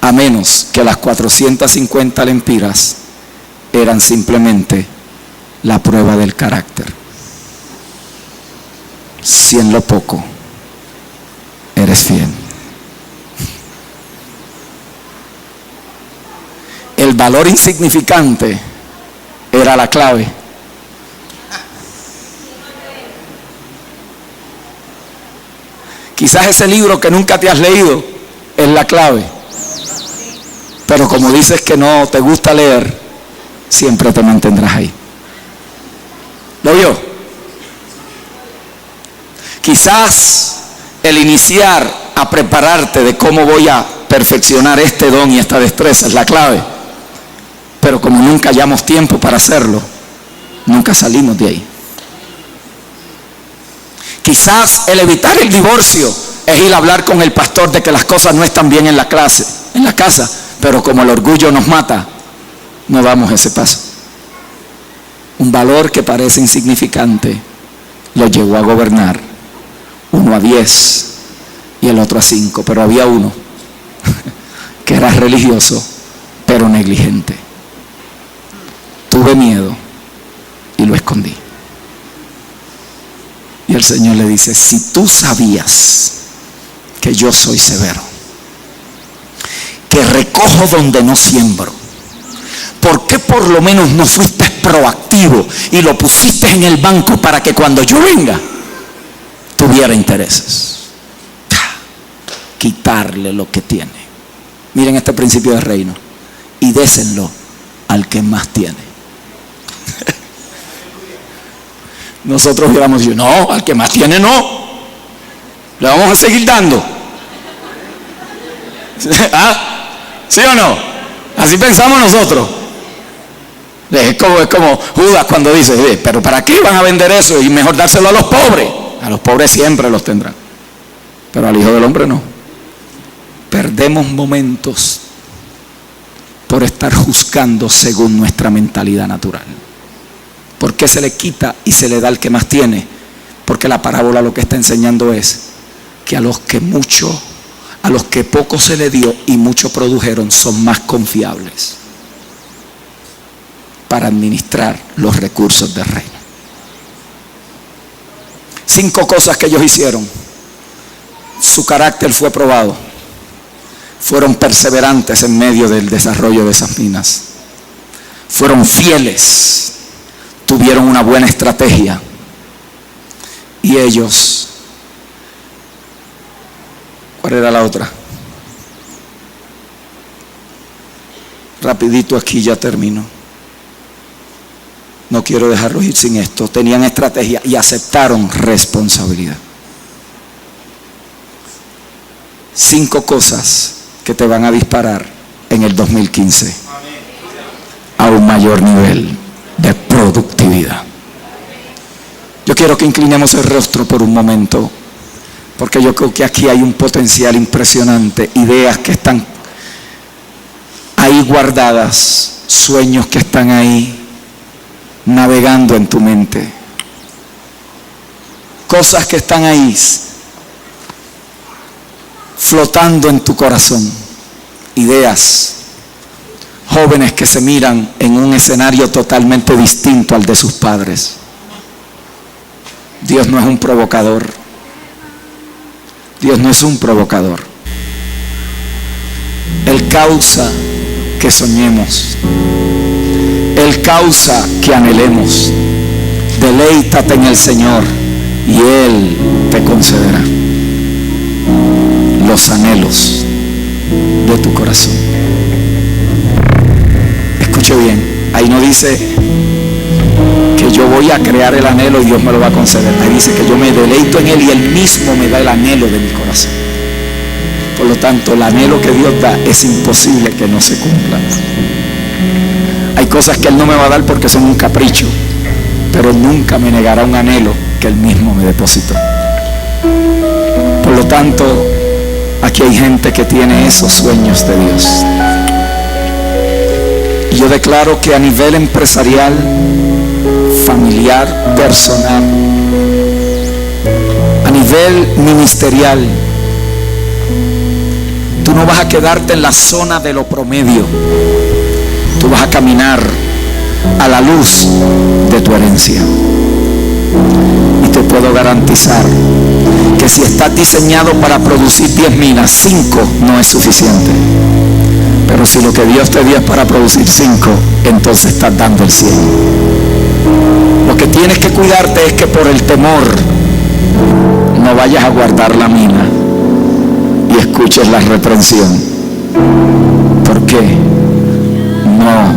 A: A menos que las 450 lempiras eran simplemente la prueba del carácter. Si en lo poco eres fiel. El valor insignificante era la clave. Quizás ese libro que nunca te has leído es la clave. Pero como dices que no te gusta leer, siempre te mantendrás ahí. ¿Lo vio? Quizás el iniciar a prepararte de cómo voy a perfeccionar este don y esta destreza es la clave. Pero como nunca hallamos tiempo para hacerlo, nunca salimos de ahí. Quizás el evitar el divorcio es ir a hablar con el pastor de que las cosas no están bien en la casa, pero como el orgullo nos mata, no damos ese paso. Un valor que parece insignificante lo llevó a gobernar 1 a 10 y el otro a 5, pero había uno que era religioso pero negligente. Tuve miedo y lo escondí. Y el Señor le dice: si tú sabías que yo soy severo, que recojo donde no siembro, ¿por qué por lo menos no fuiste proactivo y lo pusiste en el banco para que cuando yo venga tuviera intereses? Quitarle lo que tiene. Miren este principio de reino: y désenlo al que más tiene. Nosotros hubiéramos dicho: no, al que más tiene no, le vamos a seguir dando. ¿Ah? ¿Sí o no? Así pensamos nosotros. Es como Judas cuando dice: pero ¿para qué van a vender eso? Y mejor dárselo a los pobres. A los pobres siempre los tendrán, pero al Hijo del Hombre no. Perdemos momentos por estar juzgando según nuestra mentalidad natural. ¿Por qué se le quita y se le da al que más tiene? Porque la parábola lo que está enseñando es que a los que poco se le dio y mucho produjeron son más confiables para administrar los recursos del reino. 5 cosas que ellos hicieron. Su carácter fue probado. Fueron perseverantes en medio del desarrollo de esas minas. Fueron fieles. Tuvieron una buena estrategia. Y ellos, ¿cuál era la otra? Rapidito, aquí ya termino. No quiero dejarlos ir sin esto. Tenían estrategia y aceptaron responsabilidad. 5 cosas que te van a disparar en el 2015 a un mayor nivel de productividad. Yo quiero que inclinemos el rostro por un momento, porque yo creo que aquí hay un potencial impresionante, ideas que están ahí guardadas, sueños que están ahí navegando en tu mente, cosas que están ahí flotando en tu corazón, ideas, jóvenes que se miran en un escenario totalmente distinto al de sus padres. Dios no es un provocador. Dios no es un provocador. Él causa que soñemos. Él causa que anhelemos. Deleítate en el Señor y Él te concederá los anhelos de tu corazón. Escuche bien, ahí no dice que yo voy a crear el anhelo y Dios me lo va a conceder. Ahí dice que yo me deleito en Él y Él mismo me da el anhelo de mi corazón. Por lo tanto, el anhelo que Dios da es imposible que no se cumpla. Hay cosas que Él no me va a dar porque son un capricho, pero nunca me negará un anhelo que Él mismo me depositó. Por lo tanto, aquí hay gente que tiene esos sueños de Dios. Y yo declaro que a nivel empresarial, familiar, personal, a nivel ministerial, tú no vas a quedarte en la zona de lo promedio. Tú vas a caminar a la luz de tu herencia. Y te puedo garantizar que si estás diseñado para producir 10 minas, 5 no es suficiente. Pero si lo que Dios te dio es para producir 5, entonces estás dando el 100. Lo que tienes que cuidarte es que por el temor no vayas a guardar la mina y escuches la reprensión. ¿Por qué no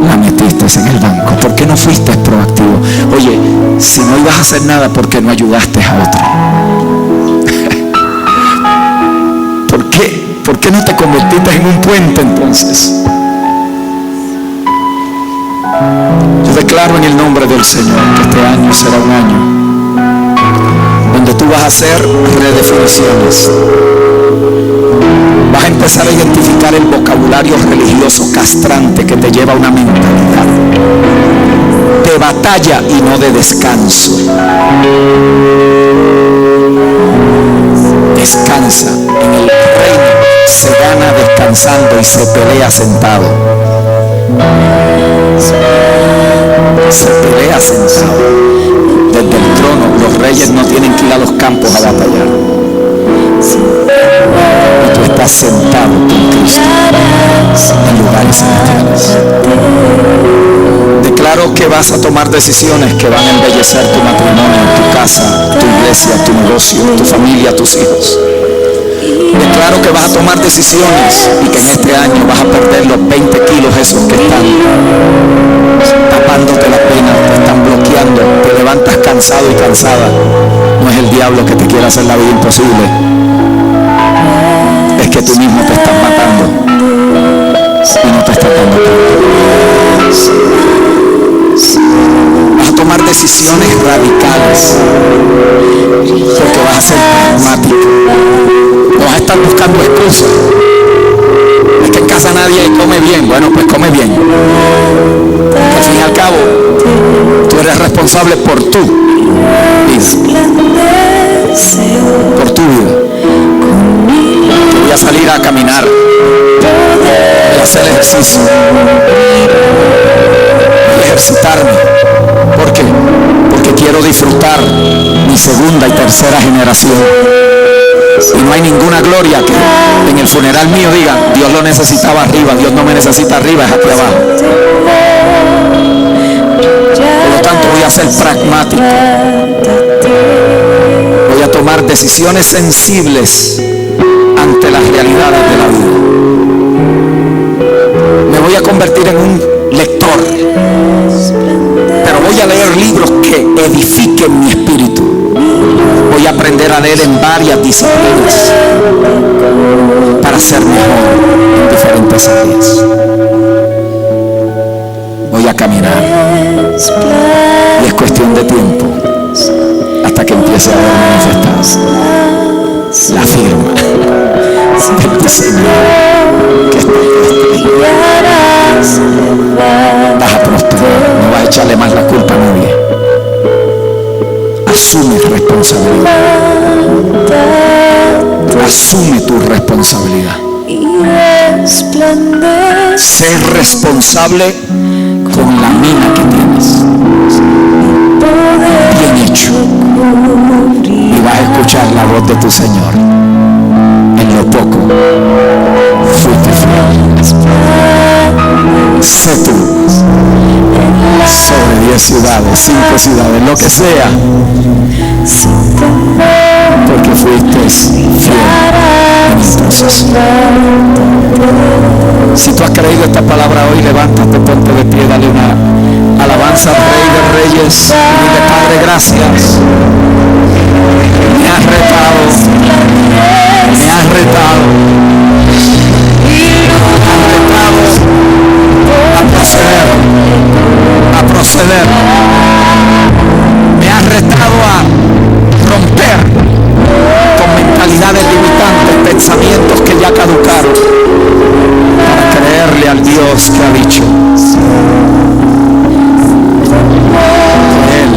A: la metiste en el banco? ¿Por qué no fuiste proactivo? Oye, si no ibas a hacer nada, ¿por qué no ayudaste a otro? ¿Por qué no te convertiste en un puente entonces? Yo declaro en el nombre del Señor que este año será un año donde tú vas a hacer redefiniciones. Vas a empezar a identificar el vocabulario religioso castrante que te lleva a una mentalidad de batalla y no de descanso. Descansa. pensando y se pelea sentado. Se pelea sentado. Desde el trono, los reyes no tienen que ir a los campos a batallar. Y tú estás sentado con Cristo en lugares celestiales. Declaro que vas a tomar decisiones que van a embellecer tu matrimonio, tu casa, tu iglesia, tu negocio, tu familia, tus hijos. Declaro que vas a tomar decisiones y que en este año vas a perder los 20 kilos esos que están tapándote la pena, te están bloqueando, te levantas cansado y cansada. No es el diablo que te quiere hacer la vida imposible, es que tú mismo te estás matando y no te estás dando cuenta. Vas a tomar decisiones radicales porque vas a ser pragmático. No vas a estar buscando excusas. Es que en casa nadie come bien. Bueno, pues come bien. Al fin y al cabo, tú eres responsable por tu vida. Por tu vida. Voy a salir a caminar. Voy a hacer ejercicio. Voy a ejercitarme. ¿Por qué? Porque quiero disfrutar mi segunda y tercera generación. Y no hay ninguna gloria que en el funeral mío diga, Dios lo necesitaba arriba, Dios no me necesita arriba, es aquí abajo. Por lo tanto voy a ser pragmático. Voy a tomar decisiones sensibles ante las realidades de la vida. Me voy a convertir en un lector, pero voy a leer libros que edifiquen mi espíritu. Voy a aprender a leer en varias disciplinas para ser mejor en diferentes áreas. Voy a caminar y es cuestión de tiempo hasta que empiece a ver manifestadas la firma del diseñador que está ahí. Vas a prosperar, no vas a echarle más la culpa a nadie. Asume responsabilidad. Asume tu responsabilidad. Sé responsable con la mina que tienes. Bien hecho. Y vas a escuchar la voz de tu Señor. En lo poco fuiste fiel. Sé tú sobre 10 ciudades, 5 ciudades, lo que sea, porque fuiste fiel en el proceso. Si tú has creído esta palabra hoy, levántate, ponte de pie, dale una alabanza al Rey de Reyes. Dile, Padre, gracias. Me has retado, me has retado, a proceder. Me has retado a romper con mentalidades limitantes, pensamientos que ya caducaron, para creerle al Dios que ha dicho que Él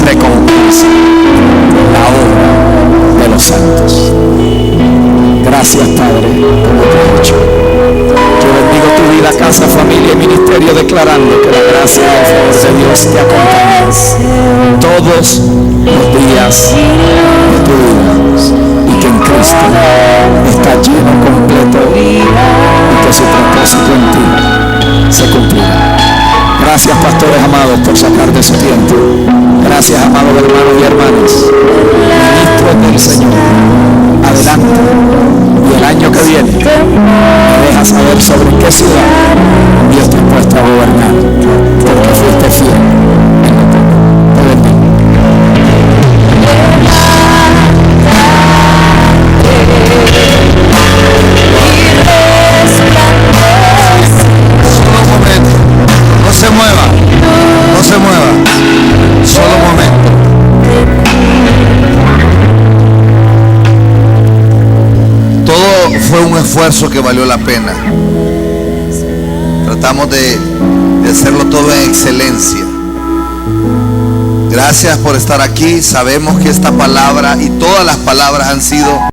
A: recompensa la obra de los santos. Gracias, Padre, por lo que has hecho. Yo bendigo tu vida, casa, familia y ministerio, declarando que la gracia y el favor de Dios te acompañan todos los días de tu vida, y que en Cristo está lleno, completo, y que su propósito en ti se cumplirá. Gracias, pastores amados, por sacar de su tiempo. Gracias, amados hermanos y hermanas, ministros del Señor. Adelante, y el año que viene me deja saber sobre qué ciudad Dios te ha puesto a gobernar, porque fuiste fiel en lo poco. Te bendigo.
B: Solo un momento, no se mueva, no se mueva, solo un momento. Todo fue un esfuerzo que valió la pena. Tratamos de hacerlo todo en excelencia. Gracias por estar aquí. Sabemos que esta palabra y todas las palabras han sido